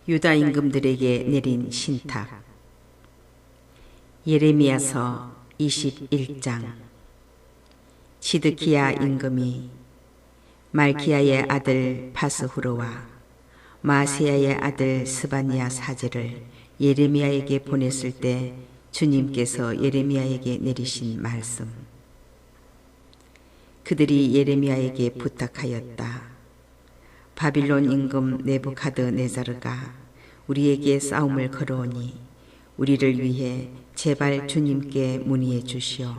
유다 임금들에게 내린 신탁. 예레미야서 21장. 시드기야 임금이 말기야의 아들 바스후르와 마세야의 아들 스바냐 사제를 예레미야에게 보냈을 때 주님께서 예레미야에게 내리신 말씀. 그들이 예레미야에게 부탁하였다. 바빌론 임금 네부카드네자르가 우리에게 싸움을 걸어오니 우리를 위해 제발 주님께 문의해 주시오.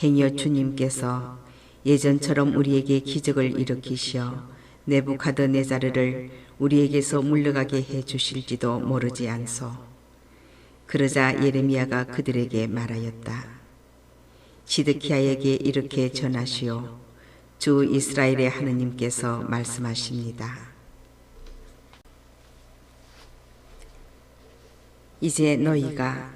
행여 주님께서 예전처럼 우리에게 기적을 일으키시어 네부카드네자르를 우리에게서 물러가게 해 주실지도 모르지 않소. 그러자 예레미야가 그들에게 말하였다. 시드기야에게 이렇게 전하시오. 주 이스라엘의 하느님께서 말씀하십니다. 이제 너희가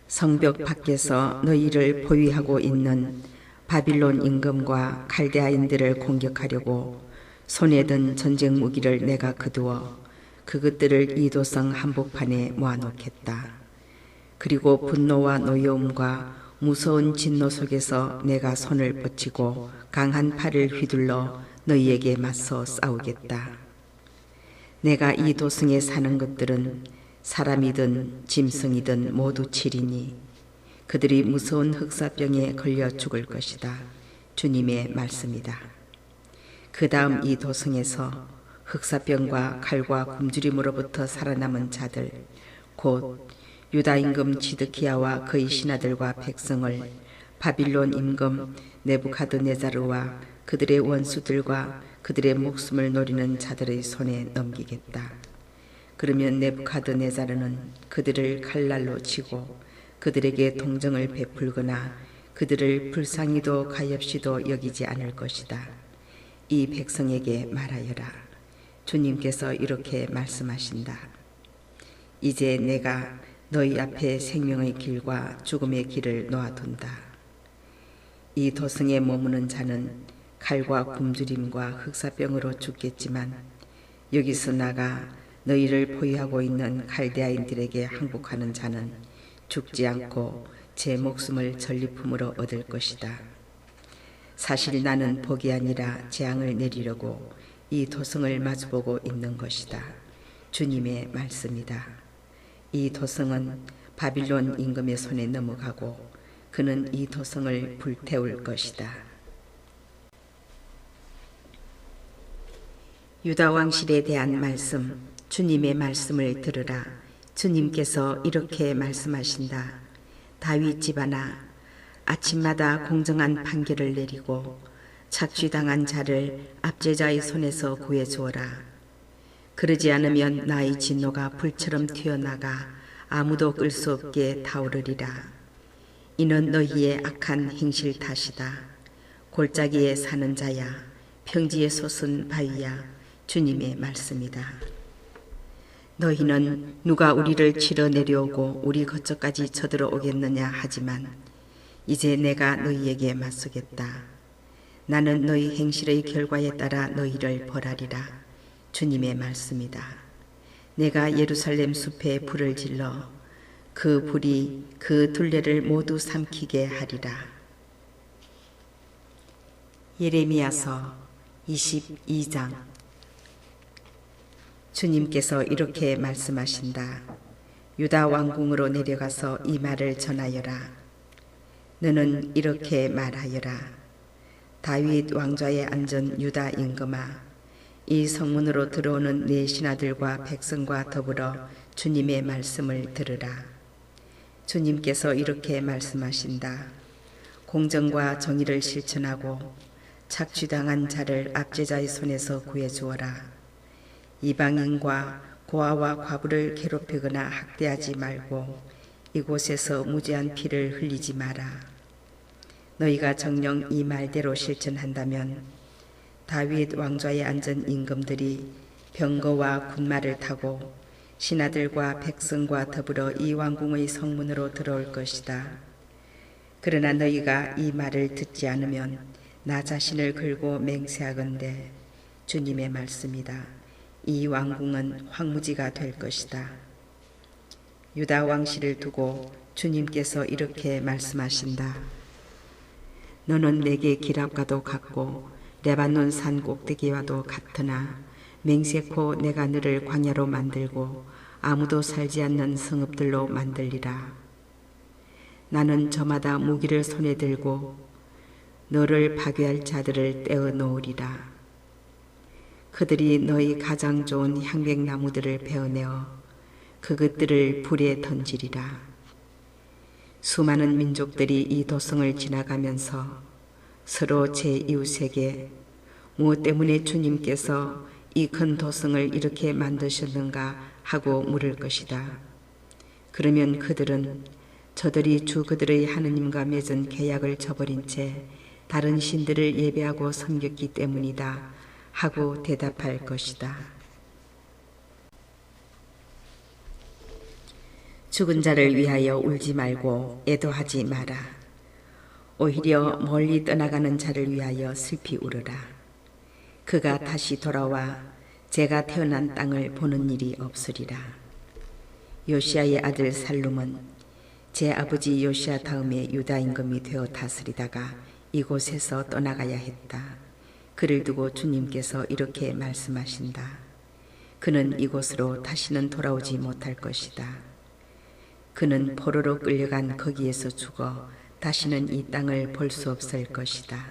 성벽 밖에서 너희를 포위하고 있는 바빌론 임금과 칼데아인들을 공격하려고 손에 든 전쟁 무기를 내가 거두어 그것들을 이도성 한복판에 모아놓겠다. 그리고 분노와 노여움과 무서운 진노 속에서 내가 손을 뻗치고 강한 팔을 휘둘러 너희에게 맞서 싸우겠다. 내가 이 도성에 사는 것들은 사람이든 짐승이든 모두 치리니 그들이 무서운 흑사병에 걸려 죽을 것이다. 주님의 말씀이다. 그 다음 이 도성에서 흑사병과 칼과 굶주림으로부터 살아남은 자들, 곧 유다 임금 시드기야와 그의 신하들과 백성을 바빌론 임금 네부카드네자르와 그들의 원수들과 그들의 목숨을 노리는 자들의 손에 넘기겠다. 그러면 네부카드네자르는 그들을 칼날로 치고 그들에게 동정을 베풀거나 그들을 불쌍히도 가엾이도 여기지 않을 것이다. 이 백성에게 말하여라. 주님께서 이렇게 말씀하신다. 이제 내가 너희 앞에 생명의 길과 죽음의 길을 놓아둔다. 이 도성에 머무는 자는 칼과 굶주림과 흑사병으로 죽겠지만 여기서 나가 너희를 포위하고 있는 칼데아인들에게 항복하는 자는 죽지 않고 제 목숨을 전리품으로 얻을 것이다. 사실 나는 복이 아니라 재앙을 내리려고 이 도성을 마주보고 있는 것이다. 주님의 말씀이다. 이 도성은 바빌론 임금의 손에 넘어가고 그는 이 도성을 불태울 것이다. 유다 왕실에 대한 말씀. 주님의 말씀을 들으라. 주님께서 이렇게 말씀하신다. 다윗 집안아, 아침마다 공정한 판결을 내리고 착취당한 자를 압제자의 손에서 구해주어라. 그러지 않으면 나의 진노가 불처럼 튀어나가 아무도 끌 수 없게 타오르리라. 이는 너희의 악한 행실 탓이다. 골짜기에 사는 자야, 평지에 솟은 바위야. 주님의 말씀이다. 너희는 누가 우리를 치러 내려오고 우리 거처까지 쳐들어오겠느냐 하지만 이제 내가 너희에게 맞서겠다. 나는 너희 행실의 결과에 따라 너희를 벌하리라. 주님의 말씀이다. 내가 예루살렘 숲에 불을 질러 그 불이 그 둘레를 모두 삼키게 하리라. 예레미야서 22장. 주님께서 이렇게 말씀하신다. 유다 왕궁으로 내려가서 이 말을 전하여라. 너는 이렇게 말하여라. 다윗 왕좌에 앉은 유다 임금아, 이 성문으로 들어오는 네 신하들과 백성과 더불어 주님의 말씀을 들으라. 주님께서 이렇게 말씀하신다. 공정과 정의를 실천하고 착취당한 자를 압제자의 손에서 구해주어라. 이방인과 고아와 과부를 괴롭히거나 학대하지 말고 이곳에서 무죄한 피를 흘리지 마라. 너희가 정녕 이 말대로 실천한다면 다윗 왕좌에 앉은 임금들이 병거와 군마를 타고 신하들과 백성과 더불어 이 왕궁의 성문으로 들어올 것이다. 그러나 너희가 이 말을 듣지 않으면 나 자신을 걸고 맹세하건대 주님의 말씀이다. 이 왕궁은 황무지가 될 것이다. 유다 왕실을 두고 주님께서 이렇게 말씀하신다. 너는 내게 기랍과도 같고 레바논 산 꼭대기와도 같으나 맹세코 내가 너를 광야로 만들고 아무도 살지 않는 성읍들로 만들리라. 나는 저마다 무기를 손에 들고 너를 파괴할 자들을 떼어 놓으리라. 그들이 너희 가장 좋은 향백나무들을 베어내어 그것들을 불에 던지리라. 수많은 민족들이 이 도성을 지나가면서 서로 제 이웃에게 무엇 때문에 주님께서 이 큰 도성을 이렇게 만드셨는가 하고 물을 것이다. 그러면 그들은 저들이 주 그들의 하느님과 맺은 계약을 저버린 채 다른 신들을 예배하고 섬겼기 때문이다 하고 대답할 것이다. 죽은 자를 위하여 울지 말고 애도하지 마라. 오히려 멀리 떠나가는 자를 위하여 슬피 울으라. 그가 다시 돌아와 제가 태어난 땅을 보는 일이 없으리라. 요시아의 아들 살룸은 제 아버지 요시아 다음에 유다 임금이 되어 다스리다가 이곳에서 떠나가야 했다. 그를 두고 주님께서 이렇게 말씀하신다. 그는 이곳으로 다시는 돌아오지 못할 것이다. 그는 포로로 끌려간 거기에서 죽어 다시는 이 땅을 볼 수 없을 것이다.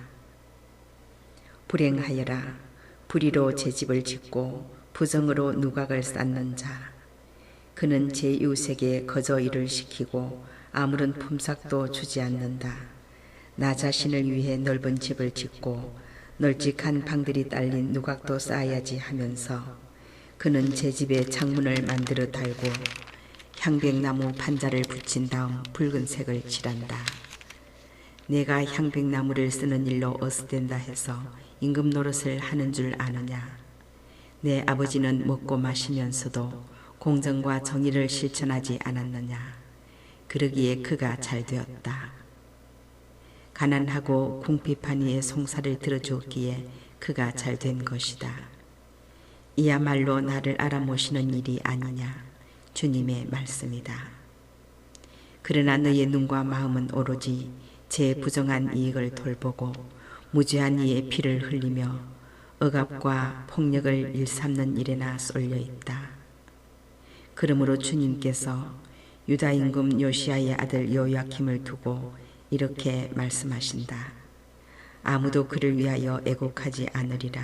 불행하여라. 불의로 제 집을 짓고 부정으로 누각을 쌓는 자. 그는 제 이웃에게 거저 일을 시키고 아무런 품삯도 주지 않는다. 나 자신을 위해 넓은 집을 짓고 널찍한 방들이 딸린 누각도 쌓아야지 하면서 그는 제 집에 창문을 만들어 달고 향백나무 판자를 붙인 다음 붉은색을 칠한다. 내가 향백나무를 쓰는 일로 어스댄다 해서 임금 노릇을 하는 줄 아느냐. 내 아버지는 먹고 마시면서도 공정과 정의를 실천하지 않았느냐. 그러기에 그가 잘 되었다. 가난하고 궁핍한 이의 송사를 들어주었기에 그가 잘 된 것이다. 이야말로 나를 알아모시는 일이 아니냐. 주님의 말씀이다. 그러나 너의 눈과 마음은 오로지 제 부정한 이익을 돌보고 무죄한 이의 피를 흘리며 억압과 폭력을 일삼는 일에나 쏠려 있다. 그러므로 주님께서 유다 임금 요시아의 아들 요야킴을 두고 이렇게 말씀하신다. 아무도 그를 위하여 애곡하지 않으리라.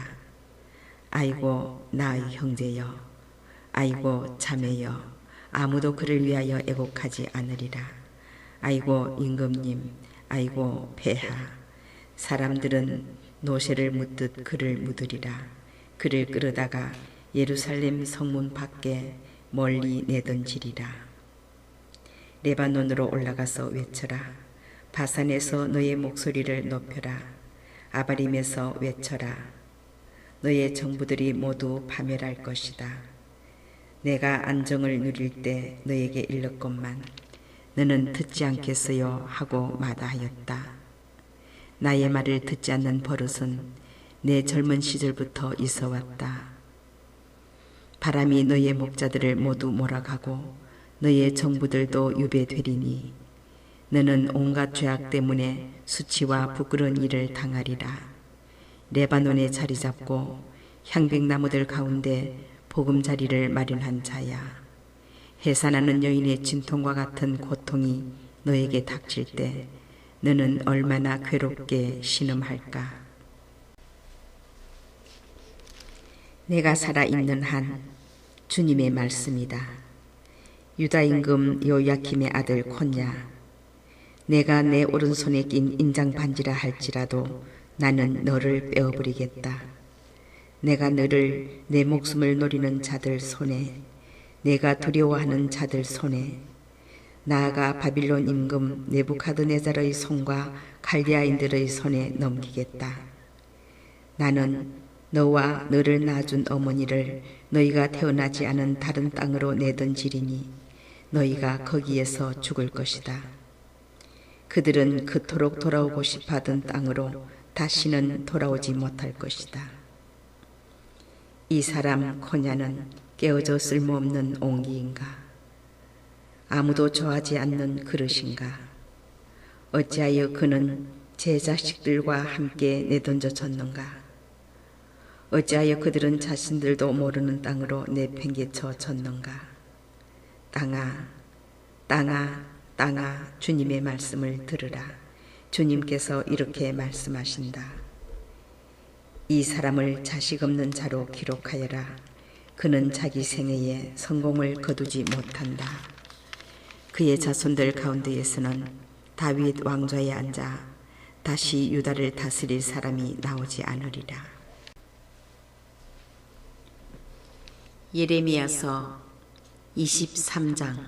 아이고 나의 형제여, 아이고 자매여, 아무도 그를 위하여 애곡하지 않으리라. 아이고 임금님, 아이고 폐하. 사람들은 노새를 묻듯 그를 묻으리라. 그를 끌어다가 예루살렘 성문 밖에 멀리 내던지리라. 레바논으로 올라가서 외쳐라. 바산에서 너의 목소리를 높여라. 아바림에서 외쳐라. 너의 정부들이 모두 파멸할 것이다. 내가 안정을 누릴 때 너에게 일렀건만 너는 듣지 않겠어요 하고 마다하였다. 나의 말을 듣지 않는 버릇은 내 젊은 시절부터 있어왔다. 바람이 너의 목자들을 모두 몰아가고 너의 정부들도 유배되리니 너는 온갖 죄악 때문에 수치와 부끄러운 일을 당하리라. 레바논에 자리 잡고 향백나무들 가운데 보금자리를 마련한 자야. 해산하는 여인의 진통과 같은 고통이 너에게 닥칠 때 너는 얼마나 괴롭게 신음할까. 내가 살아있는 한 주님의 말씀이다. 유다 임금 요야킴의 아들 콘야, 내가 내 오른손에 낀 인장 반지라 할지라도 나는 너를 빼어버리겠다. 내가 너를 내 목숨을 노리는 자들 손에, 내가 두려워하는 자들 손에, 나아가 바빌론 임금 네부카드네잘의 손과 갈대아인들의 손에 넘기겠다. 나는 너와 너를 낳아준 어머니를 너희가 태어나지 않은 다른 땅으로 내던지리니 너희가 거기에서 죽을 것이다. 그들은 그토록 돌아오고 싶어하던 땅으로 다시는 돌아오지 못할 것이다. 이 사람 코냐는 깨어져 쓸모없는 옹기인가? 아무도 좋아하지 않는 그릇인가? 어찌하여 그는 제 자식들과 함께 내던져졌는가? 어찌하여 그들은 자신들도 모르는 땅으로 내팽개쳐 졌는가? 땅아, 땅아, 땅아, 주님의 말씀을 들으라. 주님께서 이렇게 말씀하신다. 이 사람을 자식 없는 자로 기록하여라. 그는 자기 생애에 성공을 거두지 못한다. 그의 자손들 가운데에서는 다윗 왕좌에 앉아 다시 유다를 다스릴 사람이 나오지 않으리라. 예레미야서 23장.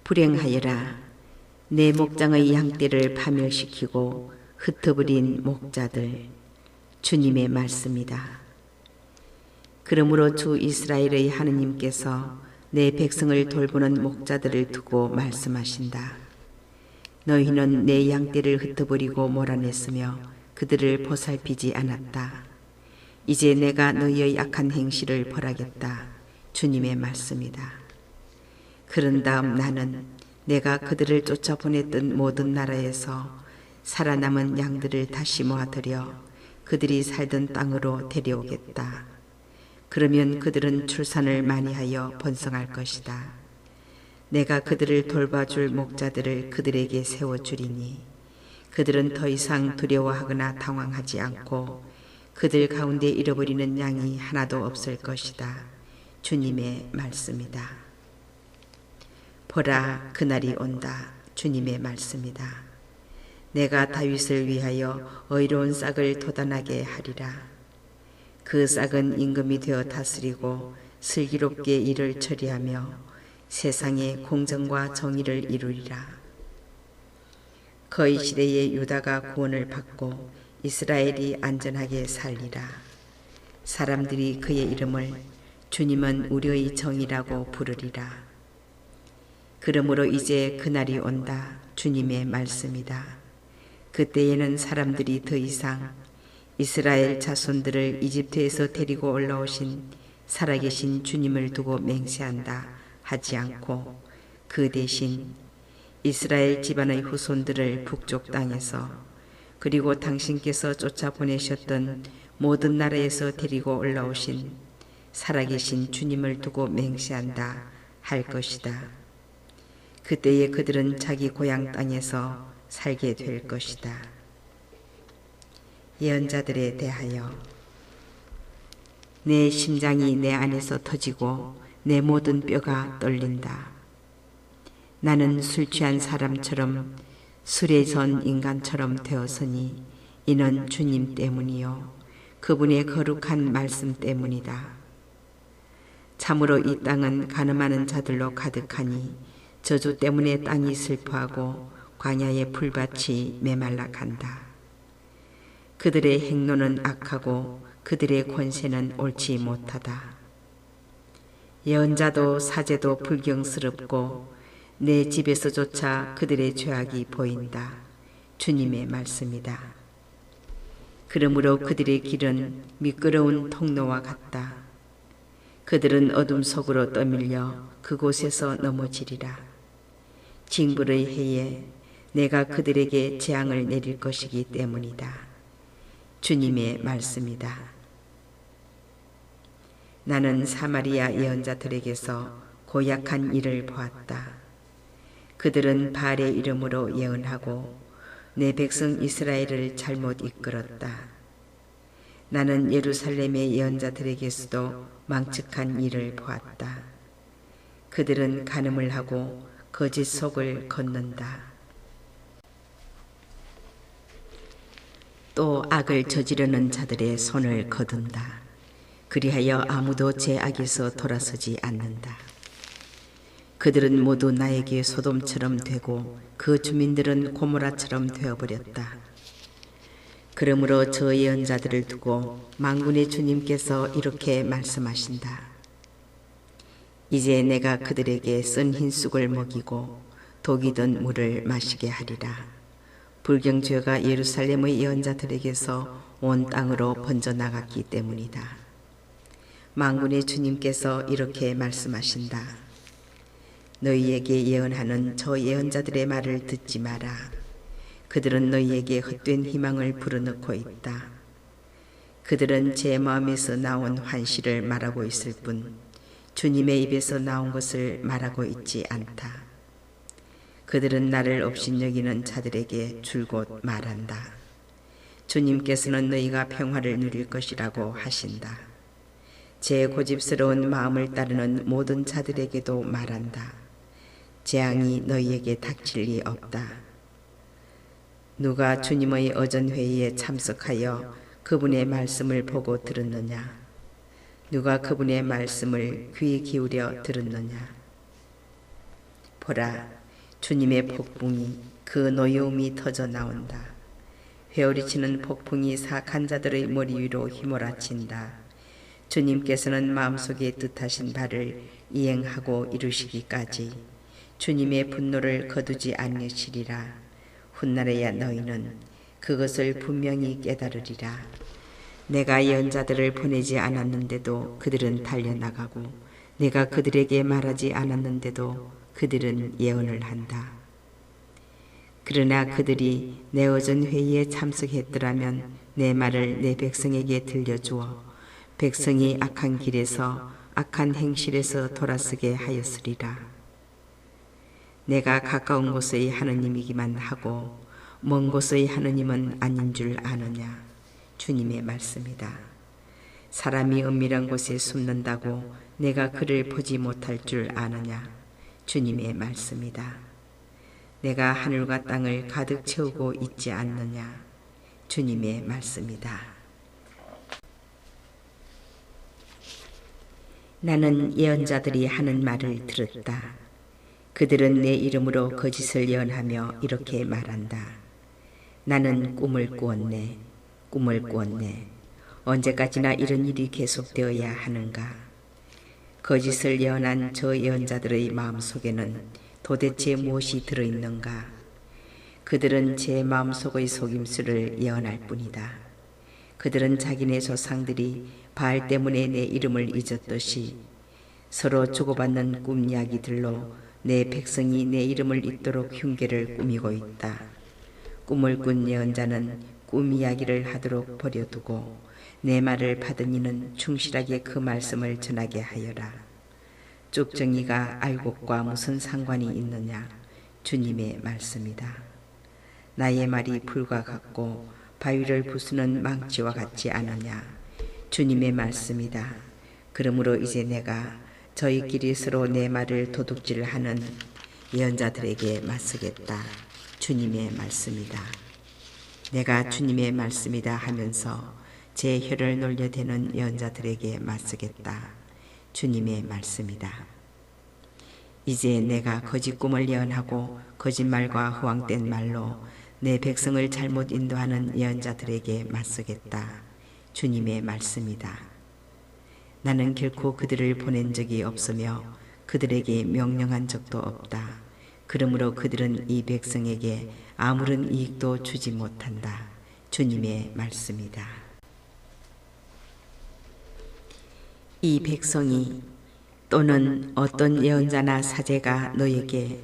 불행하여라. 내 목장의 양떼를 파멸시키고 흩어버린 목자들. 주님의 말씀이다. 그러므로 주 이스라엘의 하느님께서 내 백성을 돌보는 목자들을 두고 말씀하신다. 너희는 내 양떼를 흩어버리고 몰아냈으며 그들을 보살피지 않았다. 이제 내가 너희의 악한 행실을 벌하겠다. 주님의 말씀이다. 그런 다음 나는 내가 그들을 쫓아보냈던 모든 나라에서 살아남은 양들을 다시 모아들여 그들이 살던 땅으로 데려오겠다. 그러면 그들은 출산을 많이 하여 번성할 것이다. 내가 그들을 돌봐줄 목자들을 그들에게 세워주리니 그들은 더 이상 두려워하거나 당황하지 않고 그들 가운데 잃어버리는 양이 하나도 없을 것이다. 주님의 말씀이다. 보라, 그날이 온다. 주님의 말씀이다. 내가 다윗을 위하여 의로운 싹을 돋아나게 하리라. 그 싹은 임금이 되어 다스리고 슬기롭게 일을 처리하며 세상에 공정과 정의를 이루리라. 그의 시대에 유다가 구원을 받고 이스라엘이 안전하게 살리라. 사람들이 그의 이름을 주님은 우리의 정이라고 부르리라. 그러므로 이제 그날이 온다. 주님의 말씀이다. 그때에는 사람들이 더 이상 이스라엘 자손들을 이집트에서 데리고 올라오신 살아계신 주님을 두고 맹세한다 하지 않고 그 대신 이스라엘 집안의 후손들을 북쪽 땅에서 그리고 당신께서 쫓아보내셨던 모든 나라에서 데리고 올라오신 살아계신 주님을 두고 맹세한다 할 것이다. 그때에 그들은 자기 고향 땅에서 살게 될 것이다. 예언자들에 대하여 내 심장이 내 안에서 터지고 내 모든 뼈가 떨린다. 나는 술 취한 사람처럼 술에 전 인간처럼 되었으니 이는 주님 때문이요 그분의 거룩한 말씀 때문이다. 참으로 이 땅은 가늠하는 자들로 가득하니 저주 때문에 땅이 슬퍼하고 광야의 풀밭이 메말라 간다. 그들의 행로는 악하고 그들의 권세는 옳지 못하다. 예언자도 사제도 불경스럽고 내 집에서조차 그들의 죄악이 보인다. 주님의 말씀이다. 그러므로 그들의 길은 미끄러운 통로와 같다. 그들은 어둠 속으로 떠밀려 그곳에서 넘어지리라. 징벌의 해에 내가 그들에게 재앙을 내릴 것이기 때문이다. 주님의 말씀이다. 나는 사마리아 예언자들에게서 고약한 일을 보았다. 그들은 바알의 이름으로 예언하고 내 백성 이스라엘을 잘못 이끌었다. 나는 예루살렘의 예언자들에게서도 망측한 일을 보았다. 그들은 간음을 하고 거짓 속을 걷는다. 또 악을 저지르는 자들의 손을 거둔다. 그리하여 아무도 제 악에서 돌아서지 않는다. 그들은 모두 나에게 소돔처럼 되고 그 주민들은 고모라처럼 되어버렸다. 그러므로 저 예언자들을 두고 만군의 주님께서 이렇게 말씀하신다. 이제 내가 그들에게 쓴 흰쑥을 먹이고 독이 든 물을 마시게 하리라. 불경죄가 예루살렘의 예언자들에게서 온 땅으로 번져나갔기 때문이다. 만군의 주님께서 이렇게 말씀하신다. 너희에게 예언하는 저 예언자들의 말을 듣지 마라. 그들은 너희에게 헛된 희망을 불어넣고 있다. 그들은 제 마음에서 나온 환시를 말하고 있을 뿐 주님의 입에서 나온 것을 말하고 있지 않다. 그들은 나를 업신여기는 자들에게 줄곧 말한다. 주님께서는 너희가 평화를 누릴 것이라고 하신다. 제 고집스러운 마음을 따르는 모든 자들에게도 말한다. 재앙이 너희에게 닥칠 리 없다. 누가 주님의 어전회의에 참석하여 그분의 말씀을 보고 들었느냐? 누가 그분의 말씀을 귀 기울여 들었느냐? 보라, 주님의 폭풍이 그 노여움이 터져 나온다. 회오리치는 폭풍이 사악한 자들의 머리 위로 휘몰아친다. 주님께서는 마음속에 뜻하신 바를 이행하고 이루시기까지 주님의 분노를 거두지 않으시리라. 훗날에야 너희는 그것을 분명히 깨달으리라. 내가 예언자들을 보내지 않았는데도 그들은 달려나가고 내가 그들에게 말하지 않았는데도 그들은 예언을 한다. 그러나 그들이 내 어전 회의에 참석했더라면 내 말을 내 백성에게 들려주어 백성이 악한 길에서 악한 행실에서 돌아서게 하였으리라. 내가 가까운 곳의 하느님이기만 하고 먼 곳의 하느님은 아닌 줄 아느냐? 주님의 말씀이다. 사람이 은밀한 곳에 숨는다고 내가 그를 보지 못할 줄 아느냐? 주님의 말씀이다. 내가 하늘과 땅을 가득 채우고 있지 않느냐? 주님의 말씀이다. 나는 예언자들이 하는 말을 들었다. 그들은 내 이름으로 거짓을 예언하며 이렇게 말한다. 나는 꿈을 꾸었네. 꿈을 꾸었네. 언제까지나 이런 일이 계속되어야 하는가? 거짓을 예언한 저 예언자들의 마음속에는 도대체 무엇이 들어있는가? 그들은 제 마음속의 속임수를 예언할 뿐이다. 그들은 자기네 조상들이 바알 때문에 내 이름을 잊었듯이 서로 주고받는 꿈 이야기들로 내 백성이 내 이름을 잊도록 흉계를 꾸미고 있다. 꿈을 꾼 예언자는 꿈 이야기를 하도록 버려두고 내 말을 받은 이는 충실하게 그 말씀을 전하게 하여라. 쭉정이가 알곡과 무슨 상관이 있느냐? 주님의 말씀이다. 나의 말이 불과 같고 바위를 부수는 망치와 같지 않으냐? 주님의 말씀이다. 그러므로 이제 내가 저희끼리 서로 내 말을 도둑질하는 예언자들에게 맞서겠다. 주님의 말씀이다. 내가 주님의 말씀이다 하면서 제 혀를 놀려대는 예언자들에게 맞서겠다. 주님의 말씀이다. 이제 내가 거짓 꿈을 예언하고 거짓말과 허황된 말로 내 백성을 잘못 인도하는 예언자들에게 맞서겠다. 주님의 말씀이다. 나는 결코 그들을 보낸 적이 없으며 그들에게 명령한 적도 없다. 그러므로 그들은 이 백성에게 아무런 이익도 주지 못한다. 주님의 말씀이다. 이 백성이 또는 어떤 예언자나 사제가 너에게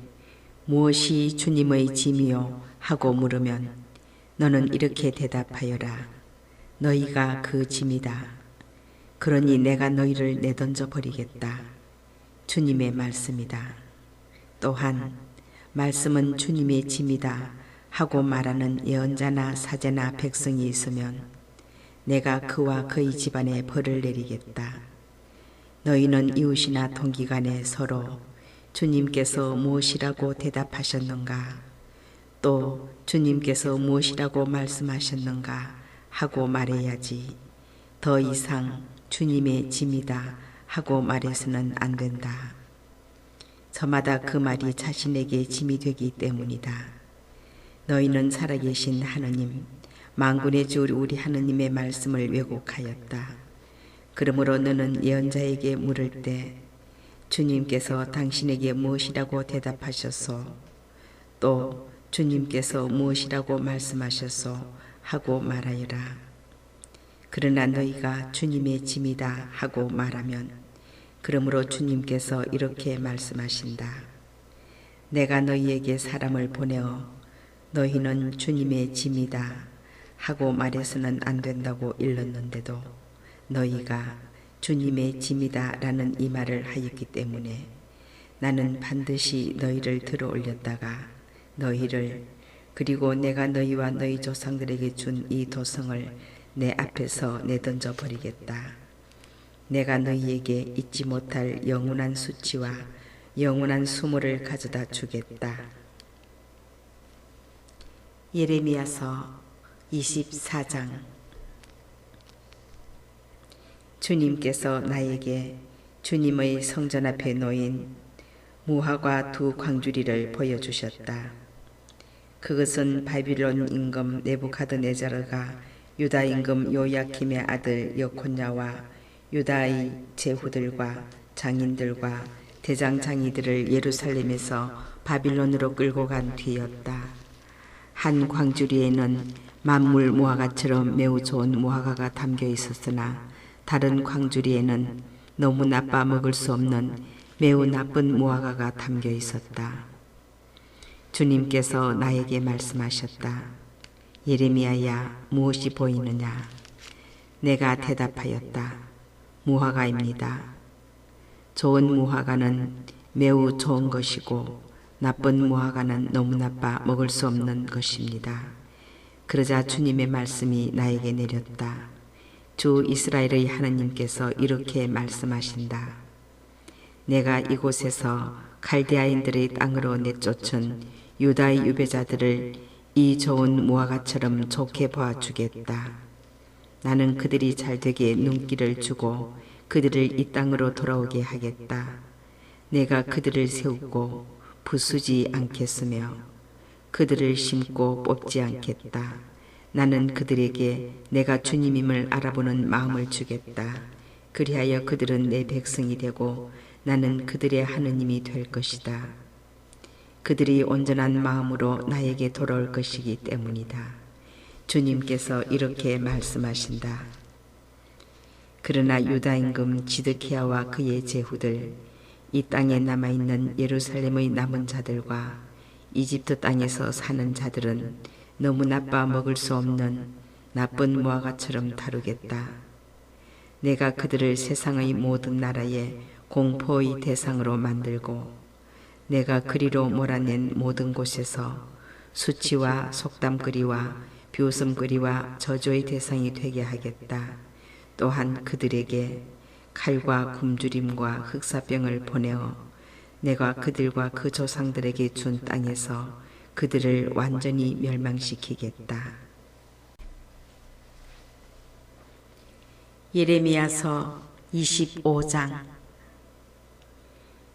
무엇이 주님의 짐이요 하고 물으면 너는 이렇게 대답하여라. 너희가 그 짐이다. 그러니 내가 너희를 내던져 버리겠다. 주님의 말씀이다. 또한 말씀은 주님의 짐이다 하고 말하는 예언자나 사제나 백성이 있으면 내가 그와 그의 집안에 벌을 내리겠다. 너희는 이웃이나 동기간에 서로 주님께서 무엇이라고 대답하셨는가? 또 주님께서 무엇이라고 말씀하셨는가? 하고 말해야지. 더 이상 주님의 짐이다 하고 말해서는 안 된다. 저마다 그 말이 자신에게 짐이 되기 때문이다. 너희는 살아계신 하느님, 만군의 주 우리 하느님의 말씀을 왜곡하였다. 그러므로 너는 예언자에게 물을 때 주님께서 당신에게 무엇이라고 대답하셨소? 또 주님께서 무엇이라고 말씀하셨소 하고 말하여라. 그러나 너희가 주님의 짐이다 하고 말하면 그러므로 주님께서 이렇게 말씀하신다. 내가 너희에게 사람을 보내어 너희는 주님의 짐이다 하고 말해서는 안 된다고 일렀는데도 너희가 주님의 짐이다 라는 이 말을 하였기 때문에 나는 반드시 너희를 들어 올렸다가 너희를 그리고 내가 너희와 너희 조상들에게 준 이 도성을 내 앞에서 내던져 버리겠다. 내가 너희에게 잊지 못할 영원한 수치와 영원한 수모를 가져다 주겠다. 예레미야서 24장. 주님께서 나에게 주님의 성전 앞에 놓인 무화과 두 광주리를 보여주셨다. 그것은 바빌론 임금 네부갓네자르가 유다 임금 요야킴의 아들 여콘야와 유다의 제후들과 장인들과 대장장이들을 예루살렘에서 바빌론으로 끌고 간 뒤였다. 한 광주리에는 만물 무화과처럼 매우 좋은 무화과가 담겨 있었으나 다른 광주리에는 너무 나빠 먹을 수 없는 매우 나쁜 무화과가 담겨 있었다. 주님께서 나에게 말씀하셨다. 예레미야야, 무엇이 보이느냐? 내가 대답하였다. 무화과입니다. 좋은 무화과는 매우 좋은 것이고 나쁜 무화과는 너무 나빠 먹을 수 없는 것입니다. 그러자 주님의 말씀이 나에게 내렸다. 주 이스라엘의 하나님께서 이렇게 말씀하신다. 내가 이곳에서 갈대아인들의 땅으로 내쫓은 유다의 유배자들을 이 좋은 무화과처럼 좋게 보아주겠다. 나는 그들이 잘되게 눈길을 주고 그들을 이 땅으로 돌아오게 하겠다. 내가 그들을 세우고 부수지 않겠으며 그들을 심고 뽑지 않겠다. 나는 그들에게 내가 주님임을 알아보는 마음을 주겠다. 그리하여 그들은 내 백성이 되고 나는 그들의 하느님이 될 것이다. 그들이 온전한 마음으로 나에게 돌아올 것이기 때문이다. 주님께서 이렇게 말씀하신다. 그러나 유다 임금 지드키야와 그의 제후들, 이 땅에 남아있는 예루살렘의 남은 자들과 이집트 땅에서 사는 자들은 너무 나빠 먹을 수 없는 나쁜 무화과처럼 다루겠다. 내가 그들을 세상의 모든 나라에 공포의 대상으로 만들고 내가 그리로 몰아낸 모든 곳에서 수치와 속담거리와 비웃음거리와 저주의 대상이 되게 하겠다. 또한 그들에게 칼과 굶주림과 흑사병을 보내어 내가 그들과 그 조상들에게 준 땅에서 그들을 완전히 멸망시키겠다. 예레미야서 25장.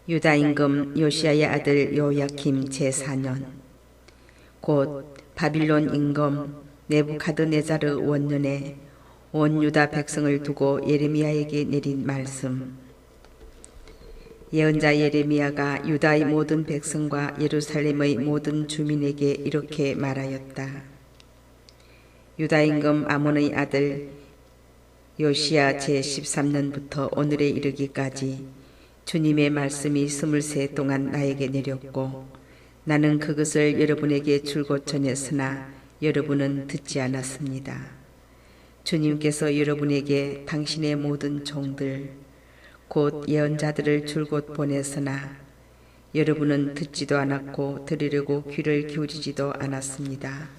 유다 임금 요시야의 아들 요야킴 제4년 곧 바빌론 임금 네부갓네자르 원년에 온 유다 백성을 두고 예레미야에게 내린 말씀. 예언자 예레미야가 유다의 모든 백성과 예루살렘의 모든 주민에게 이렇게 말하였다. 유다 임금 아몬의 아들 요시야 제13년부터 오늘에 이르기까지 주님의 말씀이 23 동안 나에게 내렸고 나는 그것을 여러분에게 줄곧 전했으나 여러분은 듣지 않았습니다. 주님께서 여러분에게 당신의 모든 종들 곧 예언자들을 줄곧 보냈으나 여러분은 듣지도 않았고 들으려고 귀를 기울이지도 않았습니다.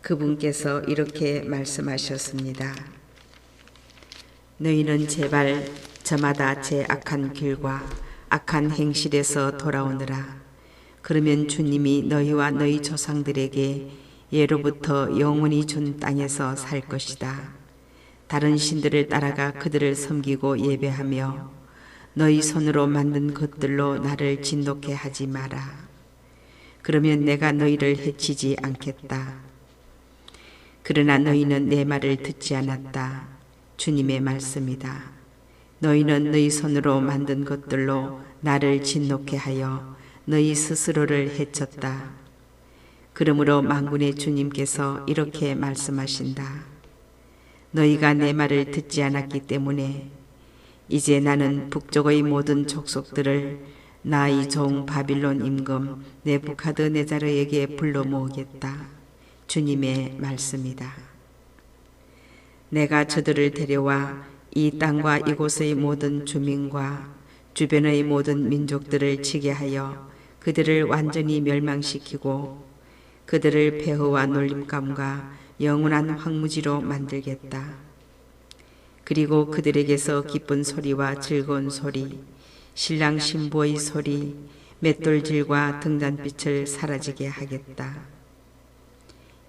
그분께서 이렇게 말씀하셨습니다. 너희는 제발 저마다 제 악한 길과 악한 행실에서 돌아오느라. 그러면 주님이 너희와 너희 조상들에게 예로부터 영원히 준 땅에서 살 것이다. 다른 신들을 따라가 그들을 섬기고 예배하며 너희 손으로 만든 것들로 나를 진노케 하지 마라. 그러면 내가 너희를 해치지 않겠다. 그러나 너희는 내 말을 듣지 않았다. 주님의 말씀이다. 너희는 너희 손으로 만든 것들로 나를 진노케 하여 너희 스스로를 해쳤다. 그러므로 만군의 주님께서 이렇게 말씀하신다. 너희가 내 말을 듣지 않았기 때문에 이제 나는 북쪽의 모든 족속들을 나의 종 바빌론 임금 네부카드네자르에게 불러 모으겠다. 주님의 말씀이다. 내가 저들을 데려와 이 땅과 이곳의 모든 주민과 주변의 모든 민족들을 치게 하여 그들을 완전히 멸망시키고 그들을 폐허와 놀림감과 영원한 황무지로 만들겠다. 그리고 그들에게서 기쁜 소리와 즐거운 소리, 신랑 신부의 소리, 맷돌질과 등잔빛을 사라지게 하겠다.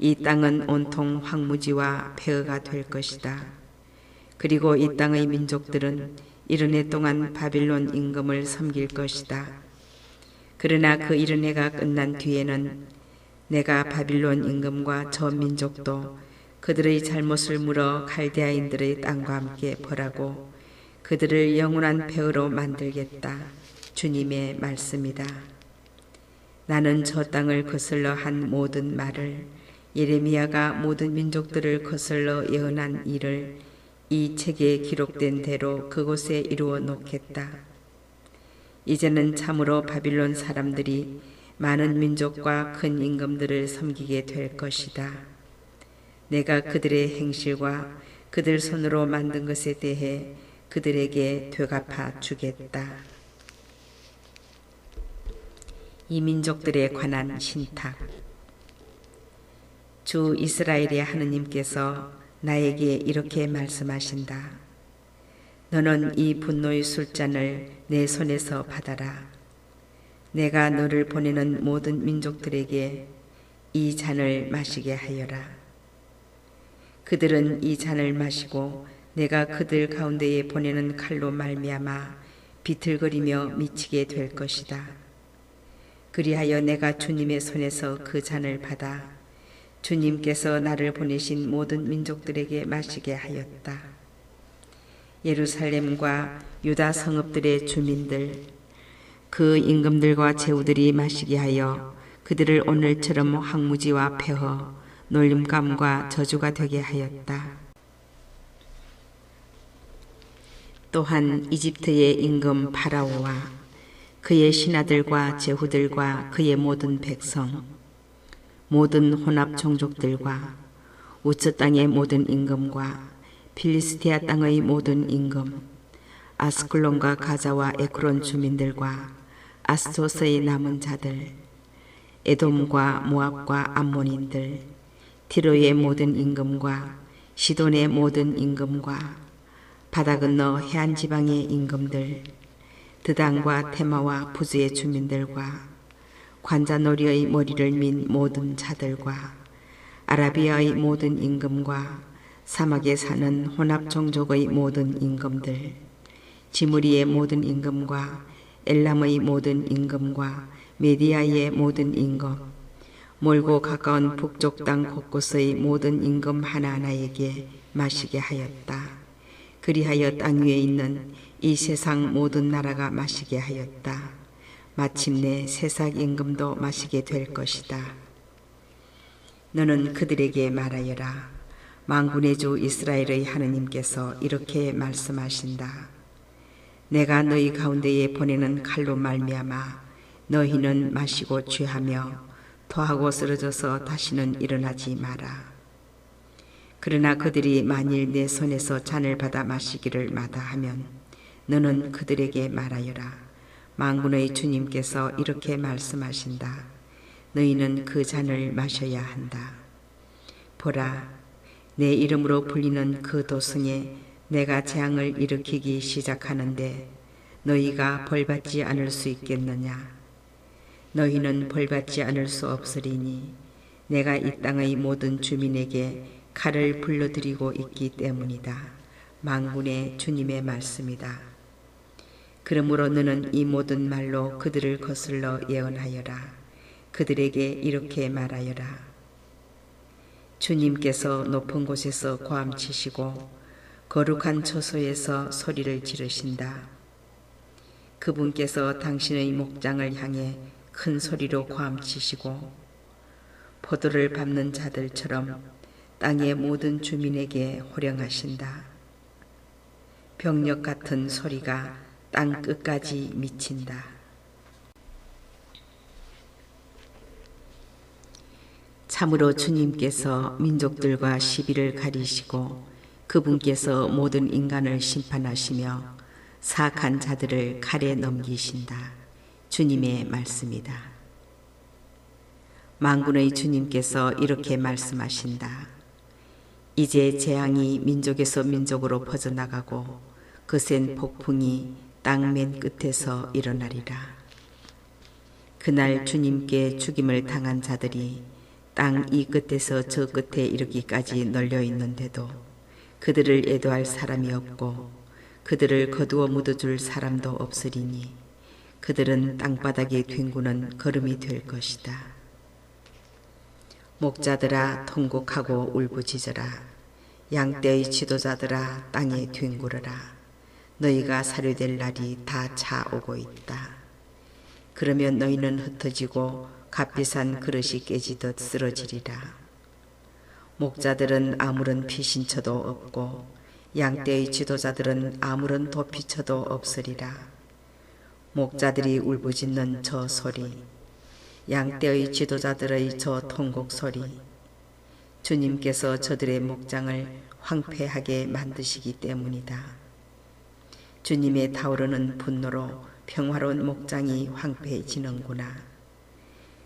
이 땅은 온통 황무지와 폐허가 될 것이다. 그리고 이 땅의 민족들은 이른 해 동안 바빌론 임금을 섬길 것이다. 그러나 그 이른 해가 끝난 뒤에는 내가 바빌론 임금과 저 민족도 그들의 잘못을 물어 갈대아인들의 땅과 함께 벌하고 그들을 영원한 폐허로 만들겠다. 주님의 말씀이다. 나는 저 땅을 거슬러 한 모든 말을 예레미야가 모든 민족들을 거슬러 예언한 일을 이 책에 기록된 대로 그곳에 이루어 놓겠다. 이제는 참으로 바빌론 사람들이 많은 민족과 큰 임금들을 섬기게 될 것이다. 내가 그들의 행실과 그들 손으로 만든 것에 대해 그들에게 되갚아 주겠다. 이 민족들에 관한 신탁. 주 이스라엘의 하느님께서 나에게 이렇게 말씀하신다. 너는 이 분노의 술잔을 내 손에서 받아라. 내가 너를 보내는 모든 민족들에게 이 잔을 마시게 하여라. 그들은 이 잔을 마시고 내가 그들 가운데에 보내는 칼로 말미암아 비틀거리며 미치게 될 것이다. 그리하여 내가 주님의 손에서 그 잔을 받아 주님께서 나를 보내신 모든 민족들에게 마시게 하였다. 예루살렘과 유다 성읍들의 주민들, 그 임금들과 제후들이 마시게 하여 그들을 오늘처럼 황무지와 폐허, 놀림감과 저주가 되게 하였다. 또한 이집트의 임금 파라오와 그의 신하들과 제후들과 그의 모든 백성, 모든 혼합 종족들과 우츠 땅의 모든 임금과 필리스티아 땅의 모든 임금, 아스클론과 가자와 에크론 주민들과 아스토스의 남은 자들, 에돔과 모압과 암몬인들, 티로의 모든 임금과 시돈의 모든 임금과 바다 건너 해안 지방의 임금들, 드단과 테마와 부즈의 주민들과 관자놀이의 머리를 민 모든 자들과 아라비아의 모든 임금과 사막에 사는 혼합 종족의 모든 임금들, 지므리의 모든 임금과 엘람의 모든 임금과 메디아의 모든 임금, 멀고 가까운 북쪽 땅 곳곳의 모든 임금 하나하나에게 마시게 하였다. 그리하여 땅 위에 있는 이 세상 모든 나라가 마시게 하였다. 마침내 세상 임금도 마시게 될 것이다. 너는 그들에게 말하여라. 만군의 주 이스라엘의 하느님께서 이렇게 말씀하신다. 내가 너희 가운데에 보내는 칼로 말미암아 너희는 마시고 취하며 토하고 쓰러져서 다시는 일어나지 마라. 그러나 그들이 만일 내 손에서 잔을 받아 마시기를 마다하면 너는 그들에게 말하여라. 만군의 주님께서 이렇게 말씀하신다. 너희는 그 잔을 마셔야 한다. 보라, 내 이름으로 불리는 그 도성에 내가 재앙을 일으키기 시작하는데 너희가 벌받지 않을 수 있겠느냐? 너희는 벌받지 않을 수 없으리니 내가 이 땅의 모든 주민에게 칼을 불러들이고 있기 때문이다. 만군의 주님의 말씀이다. 그러므로 너는 이 모든 말로 그들을 거슬러 예언하여라. 그들에게 이렇게 말하여라. 주님께서 높은 곳에서 고함치시고 거룩한 처소에서 소리를 지르신다. 그분께서 당신의 목장을 향해 큰 소리로 고함치시고 포도를 밟는 자들처럼 땅의 모든 주민에게 호령하신다. 병력 같은 소리가 땅 끝까지 미친다. 참으로 주님께서 민족들과 시비를 가리시고 그분께서 모든 인간을 심판하시며 사악한 자들을 칼에 넘기신다. 주님의 말씀이다. 만군의 주님께서 이렇게 말씀하신다. 이제 재앙이 민족에서 민족으로 퍼져나가고 거센 폭풍이 땅 맨 끝에서 일어나리라. 그날 주님께 죽임을 당한 자들이 땅 이 끝에서 저 끝에 이르기까지 널려 있는데도 그들을 애도할 사람이 없고 그들을 거두어 묻어줄 사람도 없으리니 그들은 땅바닥에 뒹구는 걸음이 될 것이다. 목자들아 통곡하고 울부짖어라. 양떼의 지도자들아 땅에 뒹굴어라. 너희가 사료될 날이 다 차오고 있다. 그러면 너희는 흩어지고 값비싼 그릇이 깨지듯 쓰러지리라. 목자들은 아무런 피신처도 없고 양떼의 지도자들은 아무런 도피처도 없으리라. 목자들이 울부짖는 저 소리, 양떼의 지도자들의 저 통곡 소리, 주님께서 저들의 목장을 황폐하게 만드시기 때문이다. 주님의 타오르는 분노로 평화로운 목장이 황폐해지는구나.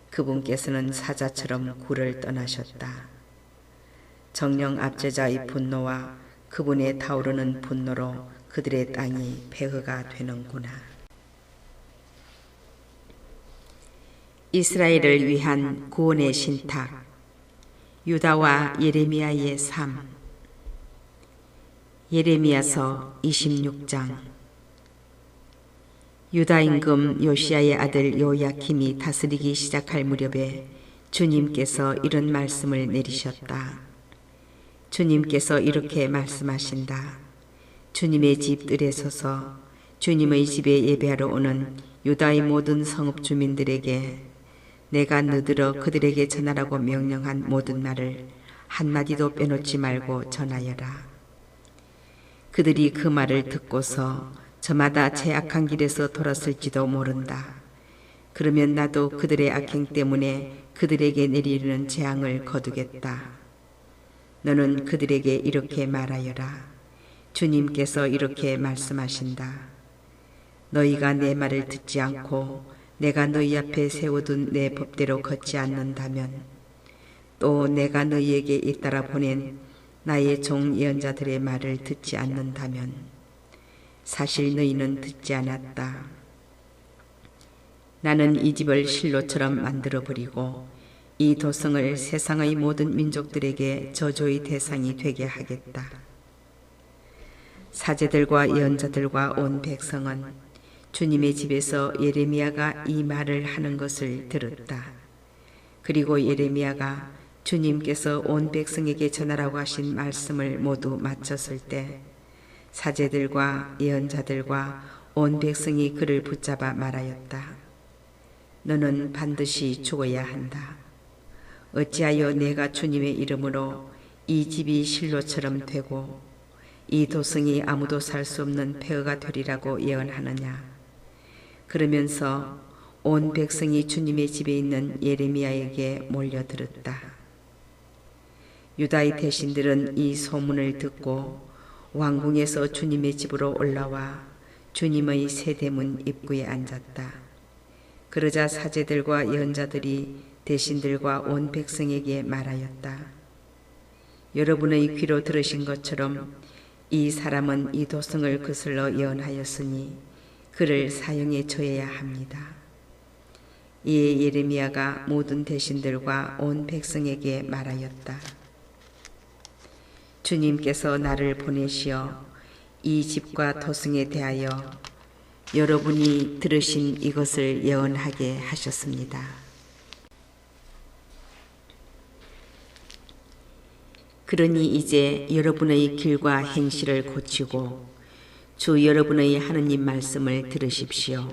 그분께서는 사자처럼 굴을 떠나셨다. 정령 압제자의 분노와 그분의 타오르는 분노로 그들의 땅이 폐허가 되는구나. 이스라엘을 위한 구원의 신탁. 유다와 예레미야의 삶. 예레미야서 26장. 유다 임금 요시야의 아들 요야킴이 다스리기 시작할 무렵에 주님께서 이런 말씀을 내리셨다. 주님께서 이렇게 말씀하신다. 주님의 집 뜰에 서서 주님의 집에 예배하러 오는 유다의 모든 성읍 주민들에게 내가 너들어 그들에게 전하라고 명령한 모든 말을 한마디도 빼놓지 말고 전하여라. 그들이 그 말을 듣고서 저마다 제 악한 길에서 돌았을지도 모른다. 그러면 나도 그들의 악행 때문에 그들에게 내리는 재앙을 거두겠다. 너는 그들에게 이렇게 말하여라. 주님께서 이렇게 말씀하신다. 너희가 내 말을 듣지 않고 내가 너희 앞에 세워둔 내 법대로 걷지 않는다면, 또 내가 너희에게 잇따라 보낸 나의 종 예언자들의 말을 듣지 않는다면 사실 너희는 듣지 않았다. 나는 이 집을 실로처럼 만들어버리고 이 도성을 세상의 모든 민족들에게 저주의 대상이 되게 하겠다. 사제들과 예언자들과 온 백성은 주님의 집에서 예레미야가 이 말을 하는 것을 들었다. 그리고 예레미야가 주님께서 온 백성에게 전하라고 하신 말씀을 모두 마쳤을 때 사제들과 예언자들과 온 백성이 그를 붙잡아 말하였다. 너는 반드시 죽어야 한다. 어찌하여 내가 주님의 이름으로 이 집이 실로처럼 되고 이 도성이 아무도 살 수 없는 폐허가 되리라고 예언하느냐. 그러면서 온 백성이 주님의 집에 있는 예레미야에게 몰려들었다. 유다의 대신들은 이 소문을 듣고 왕궁에서 주님의 집으로 올라와 주님의 세대문 입구에 앉았다. 그러자 사제들과 예언자들이 대신들과 온 백성에게 말하였다. 여러분의 귀로 들으신 것처럼 이 사람은 이 도성을 거슬러 예언하였으니 그를 사형에 처해야 합니다. 이에 예레미야가 모든 대신들과 온 백성에게 말하였다. 주님께서 나를 보내시어 이 집과 도성에 대하여 여러분이 들으신 이것을 예언하게 하셨습니다. 그러니 이제 여러분의 길과 행실을 고치고 주 여러분의 하느님 말씀을 들으십시오.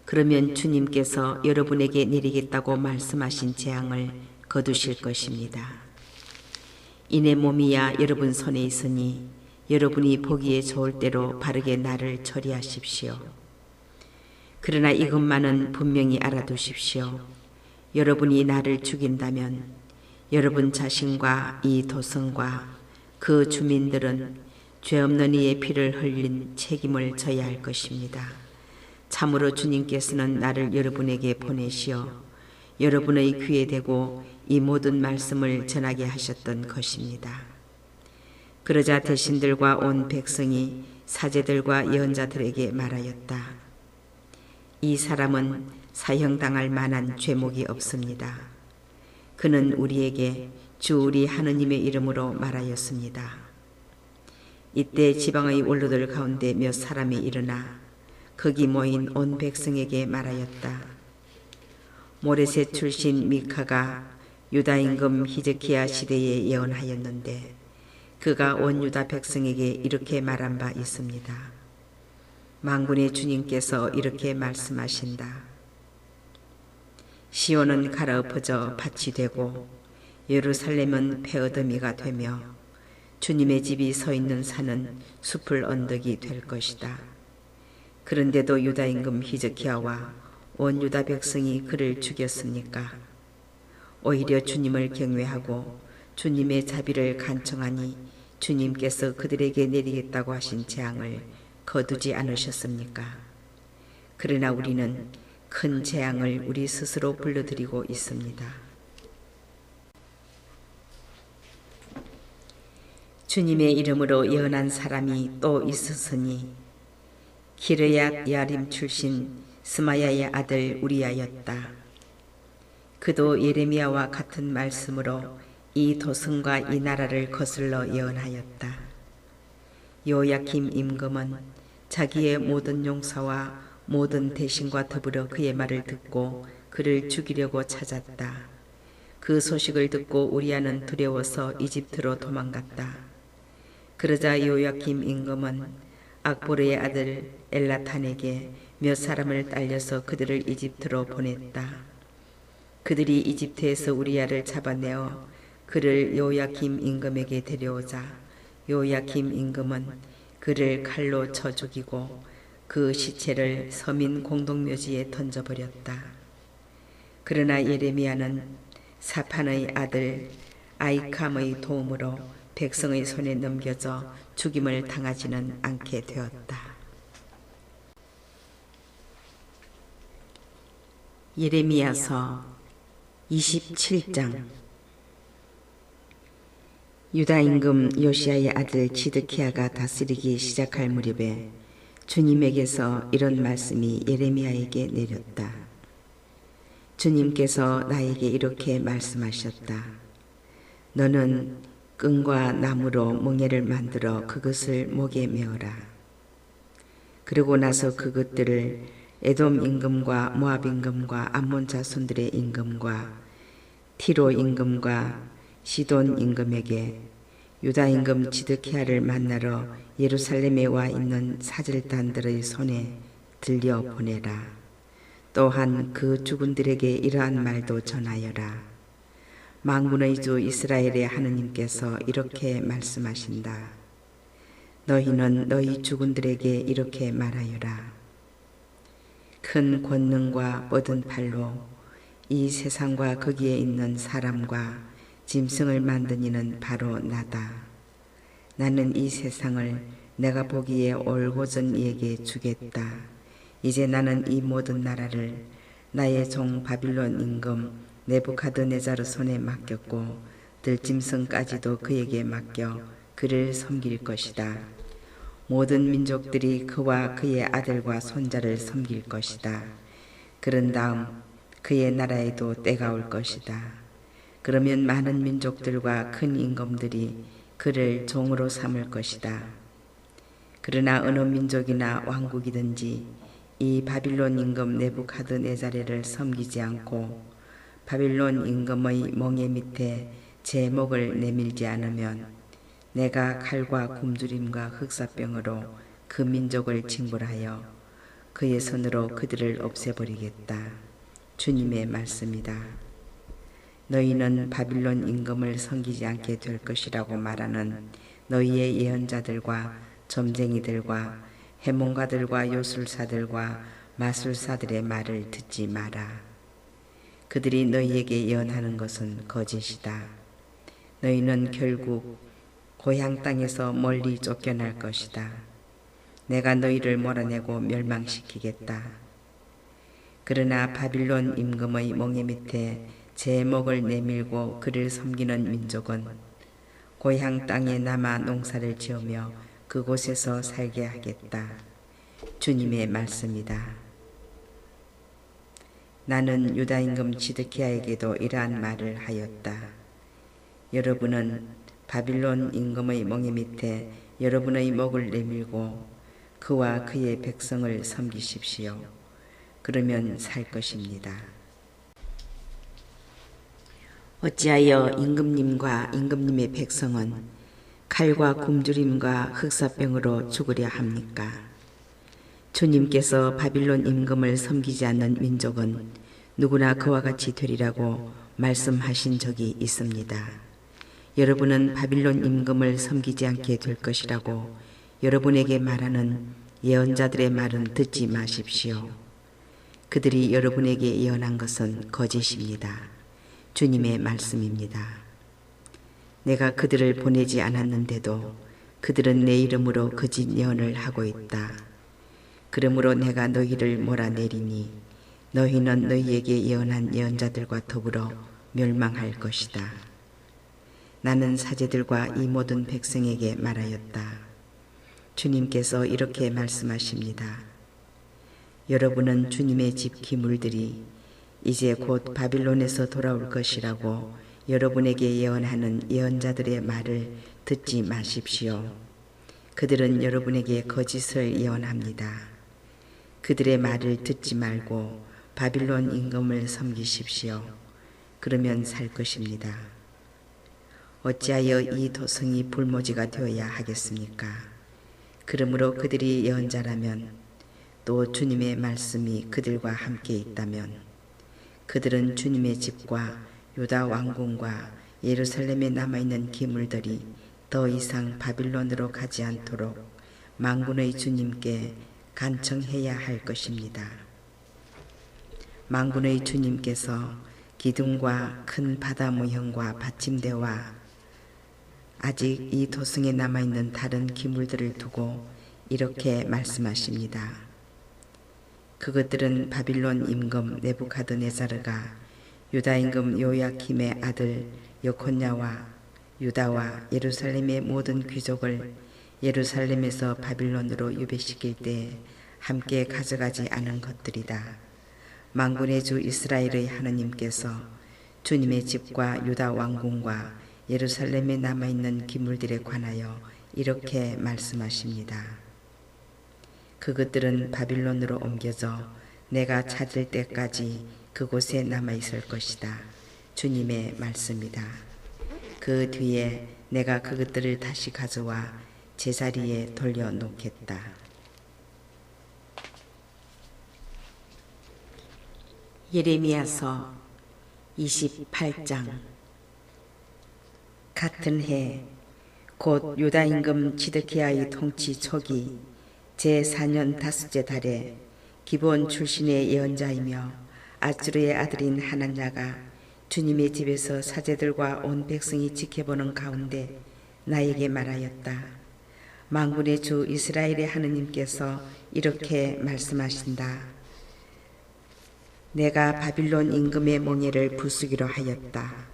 그러면 주님께서 여러분에게 내리겠다고 말씀하신 재앙을 거두실 것입니다. 이내 몸이야 여러분 손에 있으니 여러분이 보기에 좋을 대로 바르게 나를 처리하십시오. 그러나 이것만은 분명히 알아두십시오. 여러분이 나를 죽인다면 여러분 자신과 이 도성과 그 주민들은 죄 없는 이의 피를 흘린 책임을 져야 할 것입니다. 참으로 주님께서는 나를 여러분에게 보내시어 여러분의 귀에 대고 이 모든 말씀을 전하게 하셨던 것입니다. 그러자 대신들과 온 백성이 사제들과 예언자들에게 말하였다. 이 사람은 사형당할 만한 죄목이 없습니다. 그는 우리에게 주 우리 하느님의 이름으로 말하였습니다. 이때 지방의 원로들 가운데 몇 사람이 일어나 거기 모인 온 백성에게 말하였다. 모레셋 출신 미카가 유다 임금 히즈키야 시대에 예언하였는데 그가 온 유다 백성에게 이렇게 말한 바 있습니다. 만군의 주님께서 이렇게 말씀하신다. 시온은 갈아엎어져 밭이 되고 예루살렘은 폐허더미가 되며 주님의 집이 서 있는 산은 숲을 언덕이 될 것이다. 그런데도 유다 임금 히즈키야와 온 유다 백성이 그를 죽였습니까? 오히려 주님을 경외하고 주님의 자비를 간청하니 주님께서 그들에게 내리겠다고 하신 재앙을 거두지 않으셨습니까? 그러나 우리는 큰 재앙을 우리 스스로 불러들이고 있습니다. 주님의 이름으로 예언한 사람이 또 있었으니 기르얏 야림 출신 스마야의 아들 우리야였다. 그도 예레미야와 같은 말씀으로 이 도성과 이 나라를 거슬러 예언하였다. 요야킴 임금은 자기의 모든 용사와 모든 대신과 더불어 그의 말을 듣고 그를 죽이려고 찾았다. 그 소식을 듣고 우리야는 두려워서 이집트로 도망갔다. 그러자 요야킴 임금은 악보르의 아들 엘라탄에게 몇 사람을 딸려서 그들을 이집트로 보냈다. 그들이 이집트에서 우리야를 잡아내어 그를 요야킴 임금에게 데려오자 요야킴 임금은 그를 칼로 쳐 죽이고 그 시체를 서민 공동묘지에 던져버렸다. 그러나 예레미야는 사판의 아들 아이캄의 도움으로 백성의 손에 넘겨져 죽임을 당하지는 않게 되었다. 예레미야서 27장. 유다 임금 요시야의 아들 지드키야가 다스리기 시작할 무렵에 주님에게서 이런 말씀이 예레미야에게 내렸다. 주님께서 나에게 이렇게 말씀하셨다. 너는 끈과 나무로 멍에를 만들어 그것을 목에 메어라. 그러고 나서 그것들을 에돔 임금과 모압 임금과 암몬 자손들의 임금과 티로 임금과 시돈 임금에게 유다 임금 지드키야를 만나러 예루살렘에 와 있는 사절단들의 손에 들려 보내라. 또한 그 죽은들에게 이러한 말도 전하여라. 만군의 주 이스라엘의 하느님께서 이렇게 말씀하신다. 너희는 너희 죽은들에게 이렇게 말하여라. 큰 권능과 뻗은 팔로 이 세상과 거기에 있는 사람과 짐승을 만든 이는 바로 나다. 나는 이 세상을 내가 보기에 올곧은 이에게 주겠다. 이제 나는 이 모든 나라를 나의 종 바빌론 임금 네부카드네자르 손에 맡겼고 들짐승까지도 그에게 맡겨 그를 섬길 것이다. 모든 민족들이 그와 그의 아들과 손자를 섬길 것이다. 그런 다음 그의 나라에도 때가 올 것이다. 그러면 많은 민족들과 큰 임금들이 그를 종으로 삼을 것이다. 그러나 어느 민족이나 왕국이든지 이 바빌론 임금 네부카드네자르를 섬기지 않고 바빌론 임금의 멍에 밑에 제 목을 내밀지 않으면 내가 칼과 굶주림과 흑사병으로 그 민족을 징벌하여 그의 손으로 그들을 없애버리겠다. 주님의 말씀이다. 너희는 바빌론 임금을 섬기지 않게 될 것이라고 말하는 너희의 예언자들과 점쟁이들과 해몽가들과 요술사들과 마술사들의 말을 듣지 마라. 그들이 너희에게 예언하는 것은 거짓이다. 너희는 결국 고향 땅에서 멀리 쫓겨날 것이다. 내가 너희를 몰아내고 멸망시키겠다. 그러나 바빌론 임금의 멍에 밑에 제 목을 내밀고 그를 섬기는 민족은 고향 땅에 남아 농사를 지으며 그곳에서 살게 하겠다. 주님의 말씀이다. 나는 유다 임금 지드키야에게도 이러한 말을 하였다. 여러분은 바빌론 임금의 멍에 밑에 여러분의 목을 내밀고 그와 그의 백성을 섬기십시오. 그러면 살 것입니다. 어찌하여 임금님과 임금님의 백성은 칼과 굶주림과 흑사병으로 죽으려 합니까? 주님께서 바빌론 임금을 섬기지 않는 민족은 누구나 그와 같이 되리라고 말씀하신 적이 있습니다. 여러분은 바빌론 임금을 섬기지 않게 될 것이라고 여러분에게 말하는 예언자들의 말은 듣지 마십시오. 그들이 여러분에게 예언한 것은 거짓입니다. 주님의 말씀입니다. 내가 그들을 보내지 않았는데도 그들은 내 이름으로 거짓 예언을 하고 있다. 그러므로 내가 너희를 몰아내리니 너희는 너희에게 예언한 예언자들과 더불어 멸망할 것이다. 나는 사제들과 이 모든 백성에게 말하였다. 주님께서 이렇게 말씀하십니다. 여러분은 주님의 집 기물들이 이제 곧 바빌론에서 돌아올 것이라고 여러분에게 예언하는 예언자들의 말을 듣지 마십시오. 그들은 여러분에게 거짓을 예언합니다. 그들의 말을 듣지 말고 바빌론 임금을 섬기십시오. 그러면 살 것입니다. 어찌하여 이 도성이 불모지가 되어야 하겠습니까? 그러므로 그들이 예언자라면 또 주님의 말씀이 그들과 함께 있다면 그들은 주님의 집과 유다 왕궁과 예루살렘에 남아있는 기물들이 더 이상 바빌론으로 가지 않도록 만군의 주님께 간청해야 할 것입니다. 만군의 주님께서 기둥과 큰 바다 모형과 받침대와 아직 이 도성에 남아있는 다른 기물들을 두고 이렇게 말씀하십니다. 그것들은 바빌론 임금 네부카드네자르가 유다 임금 요야킴의 아들 여콘야와 유다와 예루살렘의 모든 귀족을 예루살렘에서 바빌론으로 유배시킬 때 함께 가져가지 않은 것들이다. 만군의 주 이스라엘의 하느님께서 주님의 집과 유다 왕궁과 예루살렘에 남아있는 기물들에 관하여 이렇게 말씀하십니다. 그것들은 바빌론으로 옮겨져 내가 찾을 때까지 그곳에 남아있을 것이다. 주님의 말씀이다. 그 뒤에 내가 그것들을 다시 가져와 제자리에 돌려놓겠다. 예레미야서 28장. 같은 해 곧 유다 임금 지드키야의 통치 초기 제4년 다섯째 달에 기브온 출신의 예언자이며 아스루의 아들인 하나냐가 주님의 집에서 사제들과 온 백성이 지켜보는 가운데 나에게 말하였다. 만군의 주 이스라엘의 하느님께서 이렇게 말씀하신다. 내가 바빌론 임금의 몽에를 부수기로 하였다.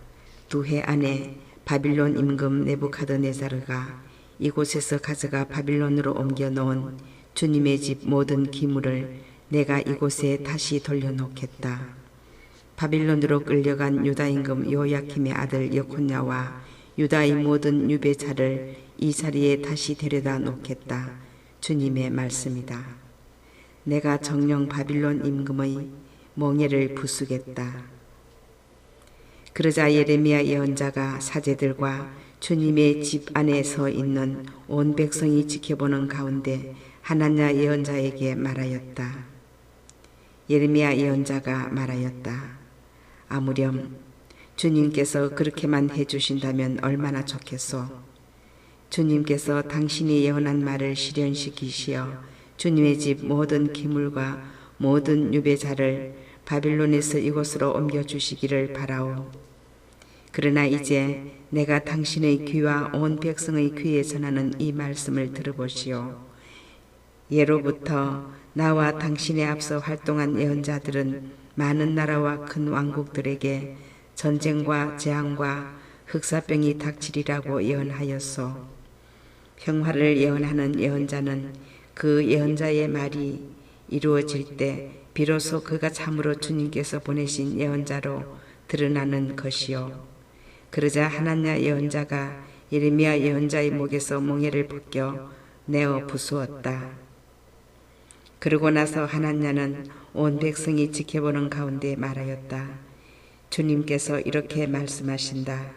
2해 안에 바빌론 임금 네부카드네자르가 이곳에서 가져가 바빌론으로 옮겨 놓은 주님의 집 모든 기물을 내가 이곳에 다시 돌려놓겠다. 바빌론으로 끌려간 유다 임금 요야킴의 아들 여콘야와 유다의 모든 유배자를 이 자리에 다시 데려다 놓겠다. 주님의 말씀이다. 내가 정령 바빌론 임금의 몽에를 부수겠다. 그러자 예레미야 예언자가 사제들과 주님의 집 안에 서 있는 온 백성이 지켜보는 가운데 하나냐 예언자에게 말하였다. 예레미야 예언자가 말하였다. 아무렴 주님께서 그렇게만 해주신다면 얼마나 좋겠소. 주님께서 당신이 예언한 말을 실현시키시어 주님의 집 모든 기물과 모든 유배자를 바빌론에서 이곳으로 옮겨주시기를 바라오. 그러나 이제 내가 당신의 귀와 온 백성의 귀에 전하는 이 말씀을 들어보시오. 예로부터 나와 당신에 앞서 활동한 예언자들은 많은 나라와 큰 왕국들에게 전쟁과 재앙과 흑사병이 닥치리라고 예언하였소. 평화를 예언하는 예언자는 그 예언자의 말이 이루어질 때 비로소 그가 참으로 주님께서 보내신 예언자로 드러나는 것이요. 그러자 하나냐 예언자가 예레미야 예언자의 목에서 몽에를 벗겨 내어 부수었다. 그러고 나서 하나냐는 온 백성이 지켜보는 가운데 말하였다. 주님께서 이렇게 말씀하신다.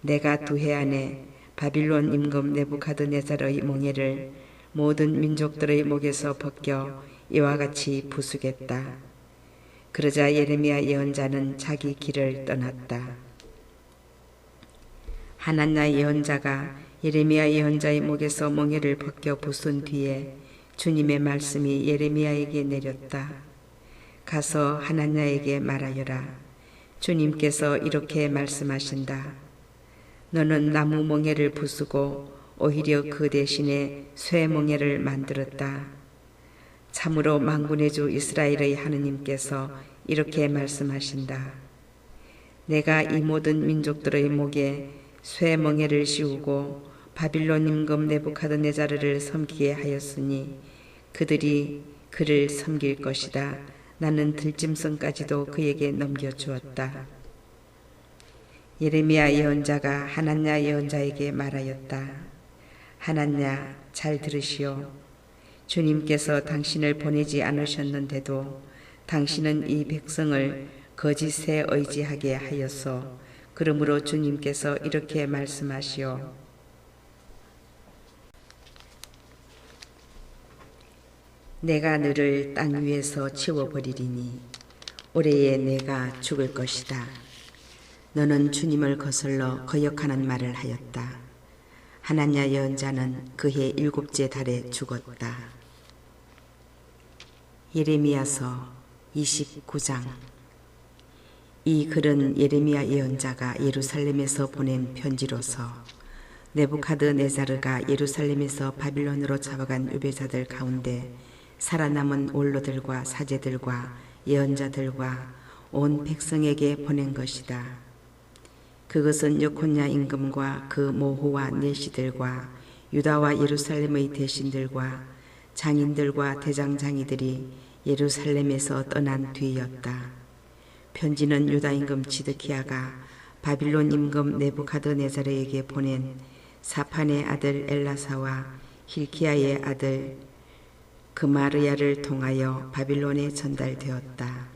내가 2해 안에 바빌론 임금 네부갓네살의 몽에를 모든 민족들의 목에서 벗겨 이와 같이 부수겠다. 그러자 예레미야 예언자는 자기 길을 떠났다. 하나냐 예언자가 예레미야 예언자의 목에서 몽에를 벗겨 부순 뒤에 주님의 말씀이 예레미야에게 내렸다. 가서 하나냐에게 말하여라. 주님께서 이렇게 말씀하신다. 너는 나무 몽에를 부수고 오히려 그 대신에 쇠 몽에를 만들었다. 참으로 만군의 주 이스라엘의 하느님께서 이렇게 말씀하신다. 내가 이 모든 민족들의 목에 쇠 멍에를 씌우고 바빌론 임금 네부갓네자르를 섬기게 하였으니 그들이 그를 섬길 것이다. 나는 들짐승까지도 그에게 넘겨주었다. 예레미야 예언자가 하나냐 예언자에게 말하였다. 하나냐, 잘 들으시오. 주님께서 당신을 보내지 않으셨는데도 당신은 이 백성을 거짓에 의지하게 하였소. 그러므로 주님께서 이렇게 말씀하시오. 내가 너를 땅 위에서 치워버리리니 올해에 내가 죽을 것이다. 너는 주님을 거슬러 거역하는 말을 하였다. 하나냐 예언자는 그해 7째 달에 죽었다. 예레미야서 29장. 이 글은 예레미야 예언자가 예루살렘에서 보낸 편지로서 네부갓네자르가 예루살렘에서 바빌론으로 잡아간 유배자들 가운데 살아남은 원로들과 사제들과 예언자들과 온 백성에게 보낸 것이다. 그것은 여콘야 임금과 그 모후와 내시들과 유다와 예루살렘의 대신들과 장인들과 대장장이들이 예루살렘에서 떠난 뒤였다. 편지는 유다 임금 지드키야가 바빌론 임금 네부갓네자르에게 보낸 사판의 아들 엘라사와 힐키야의 아들 그마르야를 통하여 바빌론에 전달되었다.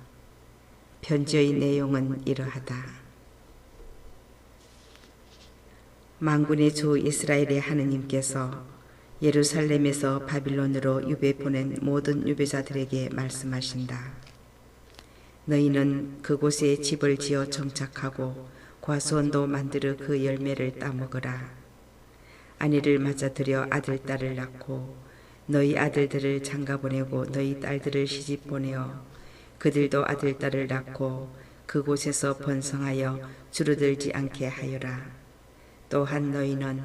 편지의 내용은 이러하다. 만군의 주 이스라엘의 하느님께서 예루살렘에서 바빌론으로 유배 보낸 모든 유배자들에게 말씀하신다. 너희는 그곳에 집을 지어 정착하고 과수원도 만들어 그 열매를 따먹으라. 아내를 맞아들여 아들, 딸을 낳고 너희 아들들을 장가보내고 너희 딸들을 시집보내어 그들도 아들, 딸을 낳고 그곳에서 번성하여 주르들지 않게 하여라. 또한 너희는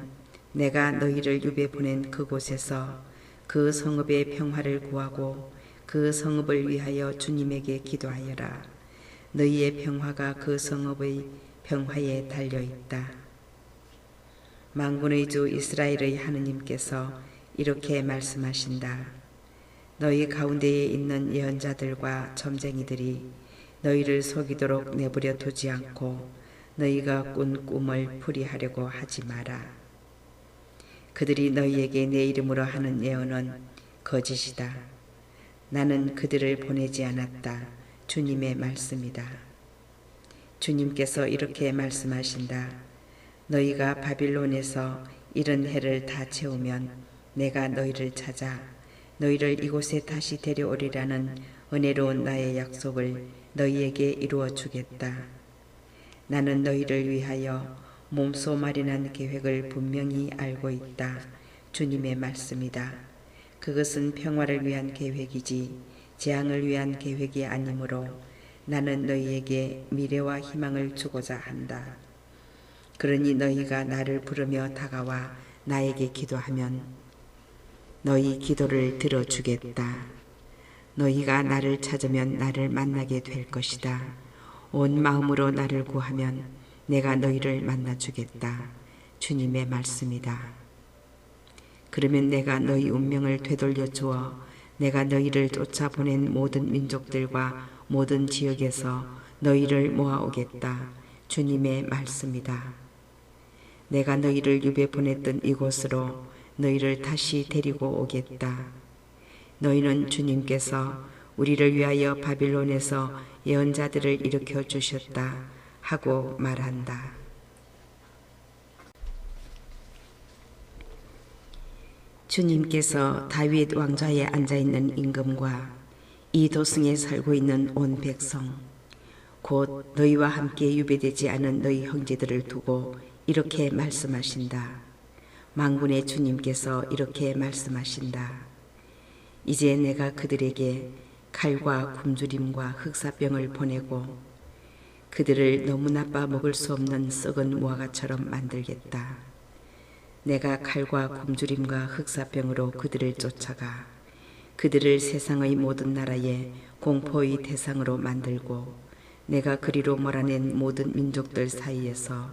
내가 너희를 유배 보낸 그곳에서 그 성읍의 평화를 구하고 그 성읍을 위하여 주님에게 기도하여라. 너희의 평화가 그 성읍의 평화에 달려있다. 만군의 주 이스라엘의 하느님께서 이렇게 말씀하신다. 너희 가운데에 있는 예언자들과 점쟁이들이 너희를 속이도록 내버려 두지 않고 너희가 꾼 꿈을 풀이하려고 하지 마라. 그들이 너희에게 내 이름으로 하는 예언은 거짓이다. 나는 그들을 보내지 않았다. 주님의 말씀이다. 주님께서 이렇게 말씀하신다. 너희가 바빌론에서 이른 해를 다 채우면 내가 너희를 찾아 너희를 이곳에 다시 데려오리라는 은혜로운 나의 약속을 너희에게 이루어 주겠다. 나는 너희를 위하여 몸소 마련한 계획을 분명히 알고 있다. 주님의 말씀이다. 그것은 평화를 위한 계획이지 재앙을 위한 계획이 아니므로 나는 너희에게 미래와 희망을 주고자 한다. 그러니 너희가 나를 부르며 다가와 나에게 기도하면 너희 기도를 들어주겠다. 너희가 나를 찾으면 나를 만나게 될 것이다. 온 마음으로 나를 구하면 내가 너희를 만나주겠다. 주님의 말씀이다. 그러면 내가 너희 운명을 되돌려 주어 내가 너희를 쫓아보낸 모든 민족들과 모든 지역에서 너희를 모아오겠다. 주님의 말씀이다. 내가 너희를 유배 보냈던 이곳으로 너희를 다시 데리고 오겠다. 너희는 주님께서 우리를 위하여 바빌론에서 예언자들을 일으켜 주셨다 하고 말한다. 주님께서 다윗 왕좌에 앉아있는 임금과 이 도성에 살고 있는 온 백성 곧 너희와 함께 유배되지 않은 너희 형제들을 두고 이렇게 말씀하신다. 만군의 주님께서 이렇게 말씀하신다. 이제 내가 그들에게 칼과 굶주림과 흑사병을 보내고 그들을 너무 나빠 먹을 수 없는 썩은 무화과처럼 만들겠다. 내가 칼과 굶주림과 흑사병으로 그들을 쫓아가 그들을 세상의 모든 나라에 공포의 대상으로 만들고 내가 그리로 몰아낸 모든 민족들 사이에서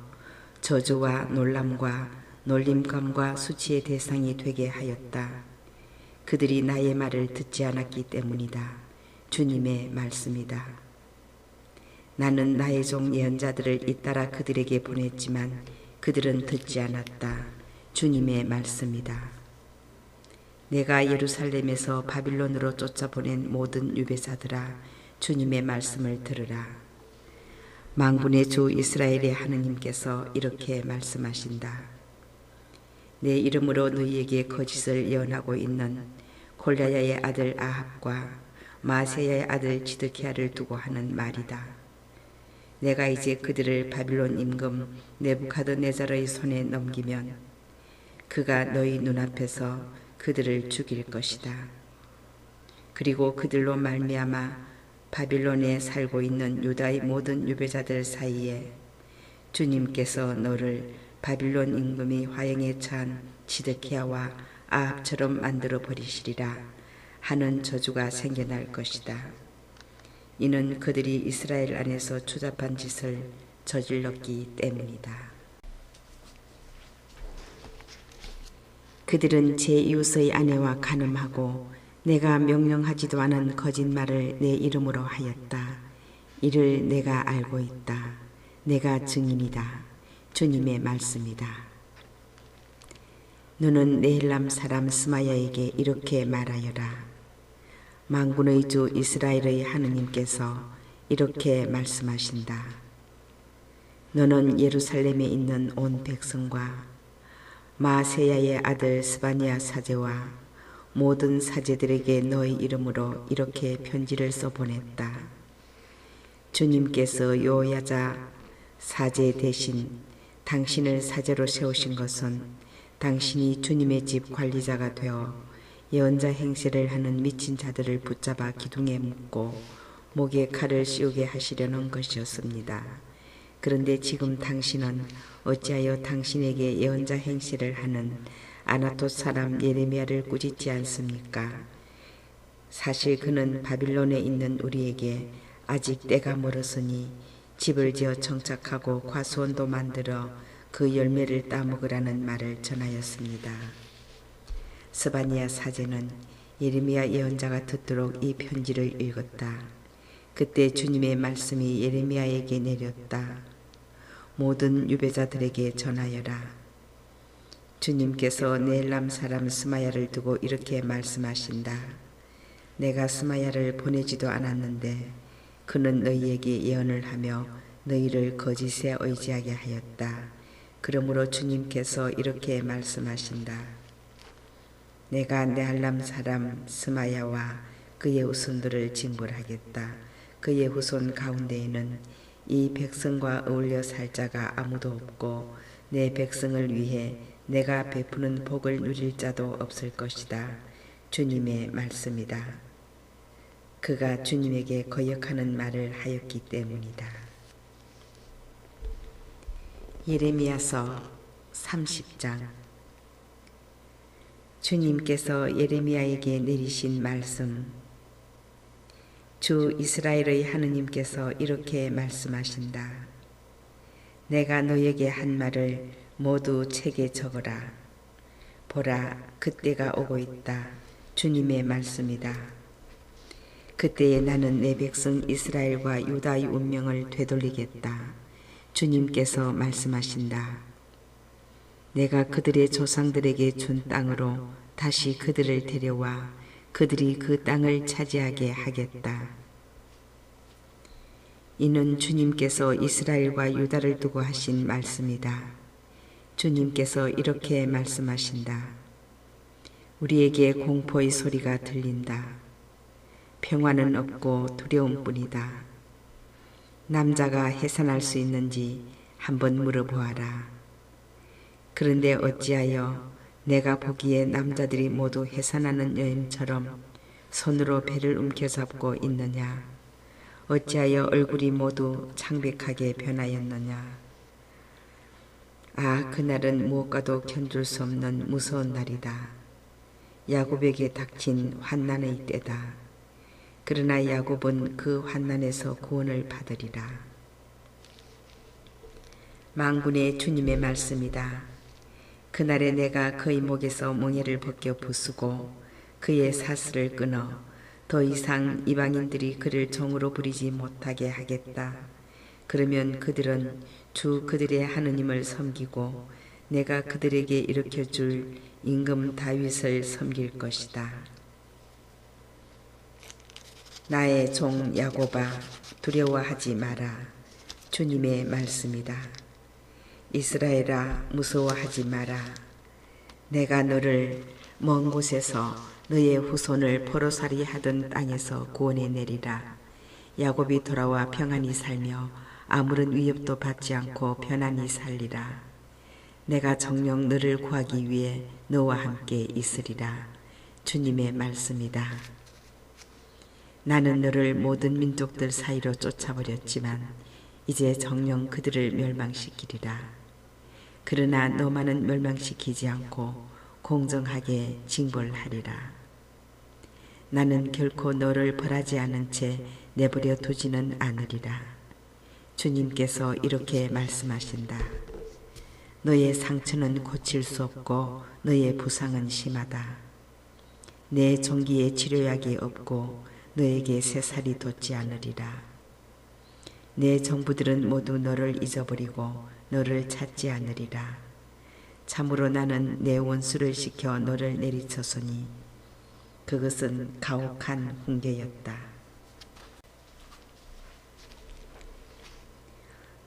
저주와 놀람과 놀림감과 수치의 대상이 되게 하였다. 그들이 나의 말을 듣지 않았기 때문이다. 주님의 말씀이다. 나는 나의 종 예언자들을 잇따라 그들에게 보냈지만 그들은 듣지 않았다. 주님의 말씀이다. 내가 예루살렘에서 바빌론으로 쫓아보낸 모든 유배자들아, 주님의 말씀을 들으라. 만군의 주 이스라엘의 하느님께서 이렇게 말씀하신다. 내 이름으로 너희에게 거짓을 예언하고 있는 골야야의 아들 아합과 마세야의 아들 지드키야를 두고 하는 말이다. 내가 이제 그들을 바빌론 임금 네부카드네잘의 손에 넘기면 그가 너희 눈앞에서 그들을 죽일 것이다. 그리고 그들로 말미암아 바빌론에 살고 있는 유다의 모든 유배자들 사이에 주님께서 너를 바빌론 임금이 화형에 처한 지드키야와 아합처럼 만들어 버리시리라 하는 저주가 생겨날 것이다. 이는 그들이 이스라엘 안에서 추잡한 짓을 저질렀기 때문이다. 그들은 제 이웃의 아내와 간음하고 내가 명령하지도 않은 거짓말을 내 이름으로 하였다. 이를 내가 알고 있다. 내가 증인이다. 주님의 말씀이다. 너는 네헬람 사람 스마야에게 이렇게 말하여라. 만군의 주 이스라엘의 하느님께서 이렇게 말씀하신다. 너는 예루살렘에 있는 온 백성과 마세야의 아들 스바냐 사제와 모든 사제들에게 너희 이름으로 이렇게 편지를 써보냈다. 주님께서 요야자 사제 대신 당신을 사제로 세우신 것은 당신이 주님의 집 관리자가 되어 예언자 행세를 하는 미친 자들을 붙잡아 기둥에 묶고 목에 칼을 씌우게 하시려는 것이었습니다. 그런데 지금 당신은 어찌하여 당신에게 예언자 행세를 하는 아나토 사람 예레미야를 꾸짖지 않습니까? 사실 그는 바빌론에 있는 우리에게 아직 때가 멀었으니 집을 지어 정착하고 과수원도 만들어 그 열매를 따먹으라는 말을 전하였습니다. 스바냐 사제는 예레미야 예언자가 듣도록 이 편지를 읽었다. 그때 주님의 말씀이 예레미야에게 내렸다. 모든 유배자들에게 전하여라. 주님께서 네헬람 사람 스마야를 두고 이렇게 말씀하신다. 내가 스마야를 보내지도 않았는데 그는 너희에게 예언을 하며 너희를 거짓에 의지하게 하였다. 그러므로 주님께서 이렇게 말씀하신다. 내가 네헬람 사람 스마야와 그의 후손들을 징벌하겠다. 그의 후손 가운데에는 이 백성과 어울려 살 자가 아무도 없고 내 백성을 위해 내가 베푸는 복을 누릴 자도 없을 것이다. 주님의 말씀이다. 그가 주님에게 거역하는 말을 하였기 때문이다. 예레미야서 30장. 주님께서 예레미야에게 내리신 말씀. 주 이스라엘의 하느님께서 이렇게 말씀하신다. 내가 너에게 한 말을 모두 책에 적어라. 보라, 그때가 오고 있다. 주님의 말씀이다. 그때에 나는 내 백성 이스라엘과 유다의 운명을 되돌리겠다. 주님께서 말씀하신다. 내가 그들의 조상들에게 준 땅으로 다시 그들을 데려와 그들이 그 땅을 차지하게 하겠다. 이는 주님께서 이스라엘과 유다를 두고 하신 말씀이다. 주님께서 이렇게 말씀하신다. 우리에게 공포의 소리가 들린다. 평화는 없고 두려움뿐이다. 남자가 해산할 수 있는지 한번 물어보아라. 그런데 어찌하여 내가 보기에 남자들이 모두 해산하는 여인처럼 손으로 배를 움켜잡고 있느냐? 어찌하여 얼굴이 모두 창백하게 변하였느냐? 아, 그날은 무엇과도 견줄 수 없는 무서운 날이다. 야곱에게 닥친 환난의 때다. 그러나 야곱은 그 환난에서 구원을 받으리라. 만군의 주님의 말씀이다. 그날에 내가 그의 목에서 멍에를 벗겨 부수고 그의 사슬을 끊어 더 이상 이방인들이 그를 종으로 부리지 못하게 하겠다. 그러면 그들은 주 그들의 하느님을 섬기고 내가 그들에게 일으켜줄 임금 다윗을 섬길 것이다. 나의 종 야곱아, 두려워하지 마라. 주님의 말씀이다. 이스라엘아, 무서워하지 마라. 내가 너를 먼 곳에서 너의 후손을 포로살이 하던 땅에서 구원해 내리라. 야곱이 돌아와 평안히 살며 아무런 위협도 받지 않고 편안히 살리라. 내가 정녕 너를 구하기 위해 너와 함께 있으리라. 주님의 말씀이다. 나는 너를 모든 민족들 사이로 쫓아버렸지만 이제 정녕 그들을 멸망시키리라. 그러나 너만은 멸망시키지 않고 공정하게 징벌하리라. 나는 결코 너를 벌하지 않은 채 내버려 두지는 않으리라. 주님께서 이렇게 말씀하신다. 너의 상처는 고칠 수 없고 너의 부상은 심하다. 내 종기에 치료약이 없고 너에게 새살이 돋지 않으리라. 내 정부들은 모두 너를 잊어버리고 너를 찾지 않으리라. 참으로 나는 내 원수를 시켜 너를 내리쳤으니 그것은 가혹한 훈계였다.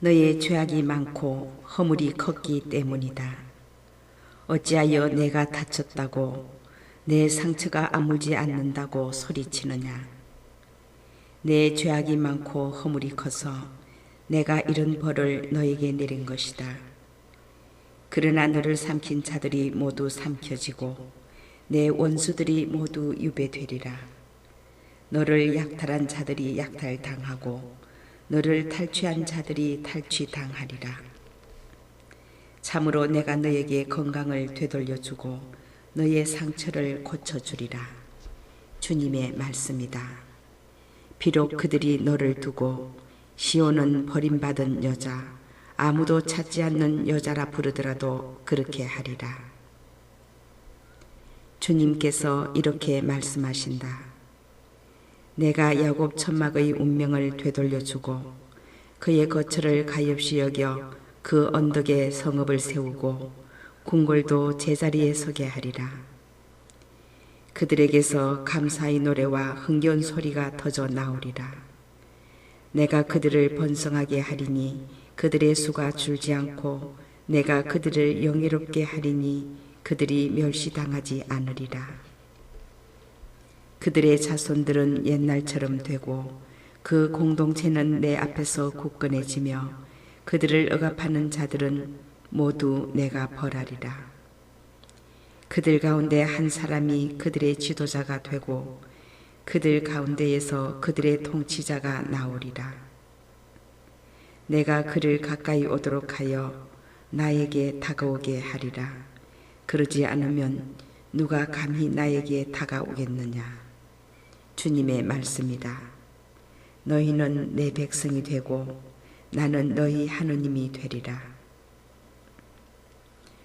너의 죄악이 많고 허물이 컸기 때문이다. 어찌하여 내가 다쳤다고 내 상처가 아물지 않는다고 소리치느냐. 내 죄악이 많고 허물이 커서 내가 이런 벌을 너에게 내린 것이다. 그러나 너를 삼킨 자들이 모두 삼켜지고 내 원수들이 모두 유배되리라. 너를 약탈한 자들이 약탈당하고 너를 탈취한 자들이 탈취당하리라. 참으로 내가 너에게 건강을 되돌려주고 너의 상처를 고쳐주리라. 주님의 말씀이다. 비록 그들이 너를 두고 시온은 버림받은 여자, 아무도 찾지 않는 여자라 부르더라도 그렇게 하리라. 주님께서 이렇게 말씀하신다. 내가 야곱 천막의 운명을 되돌려주고 그의 거처를 가엾이 여겨 그 언덕에 성읍을 세우고 궁궐도 제자리에 서게 하리라. 그들에게서 감사의 노래와 흥겨운 소리가 터져 나오리라. 내가 그들을 번성하게 하리니 그들의 수가 줄지 않고 내가 그들을 영예롭게 하리니 그들이 멸시당하지 않으리라. 그들의 자손들은 옛날처럼 되고 그 공동체는 내 앞에서 굳건해지며 그들을 억압하는 자들은 모두 내가 벌하리라. 그들 가운데 한 사람이 그들의 지도자가 되고 그들 가운데에서 그들의 통치자가 나오리라. 내가 그를 가까이 오도록 하여 나에게 다가오게 하리라. 그러지 않으면 누가 감히 나에게 다가오겠느냐. 주님의 말씀이다. 너희는 내 백성이 되고 나는 너희 하느님이 되리라.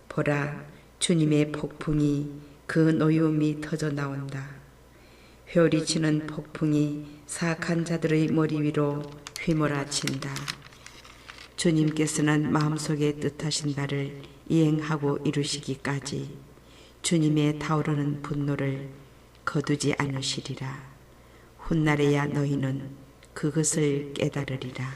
보라, 주님의 폭풍이 그 노여움이 터져 나온다. 회오리치는 폭풍이 사악한 자들의 머리 위로 휘몰아친다. 주님께서는 마음속에 뜻하신 바를 이행하고 이루시기까지 주님의 타오르는 분노를 거두지 않으시리라. 훗날에야 너희는 그것을 깨달으리라.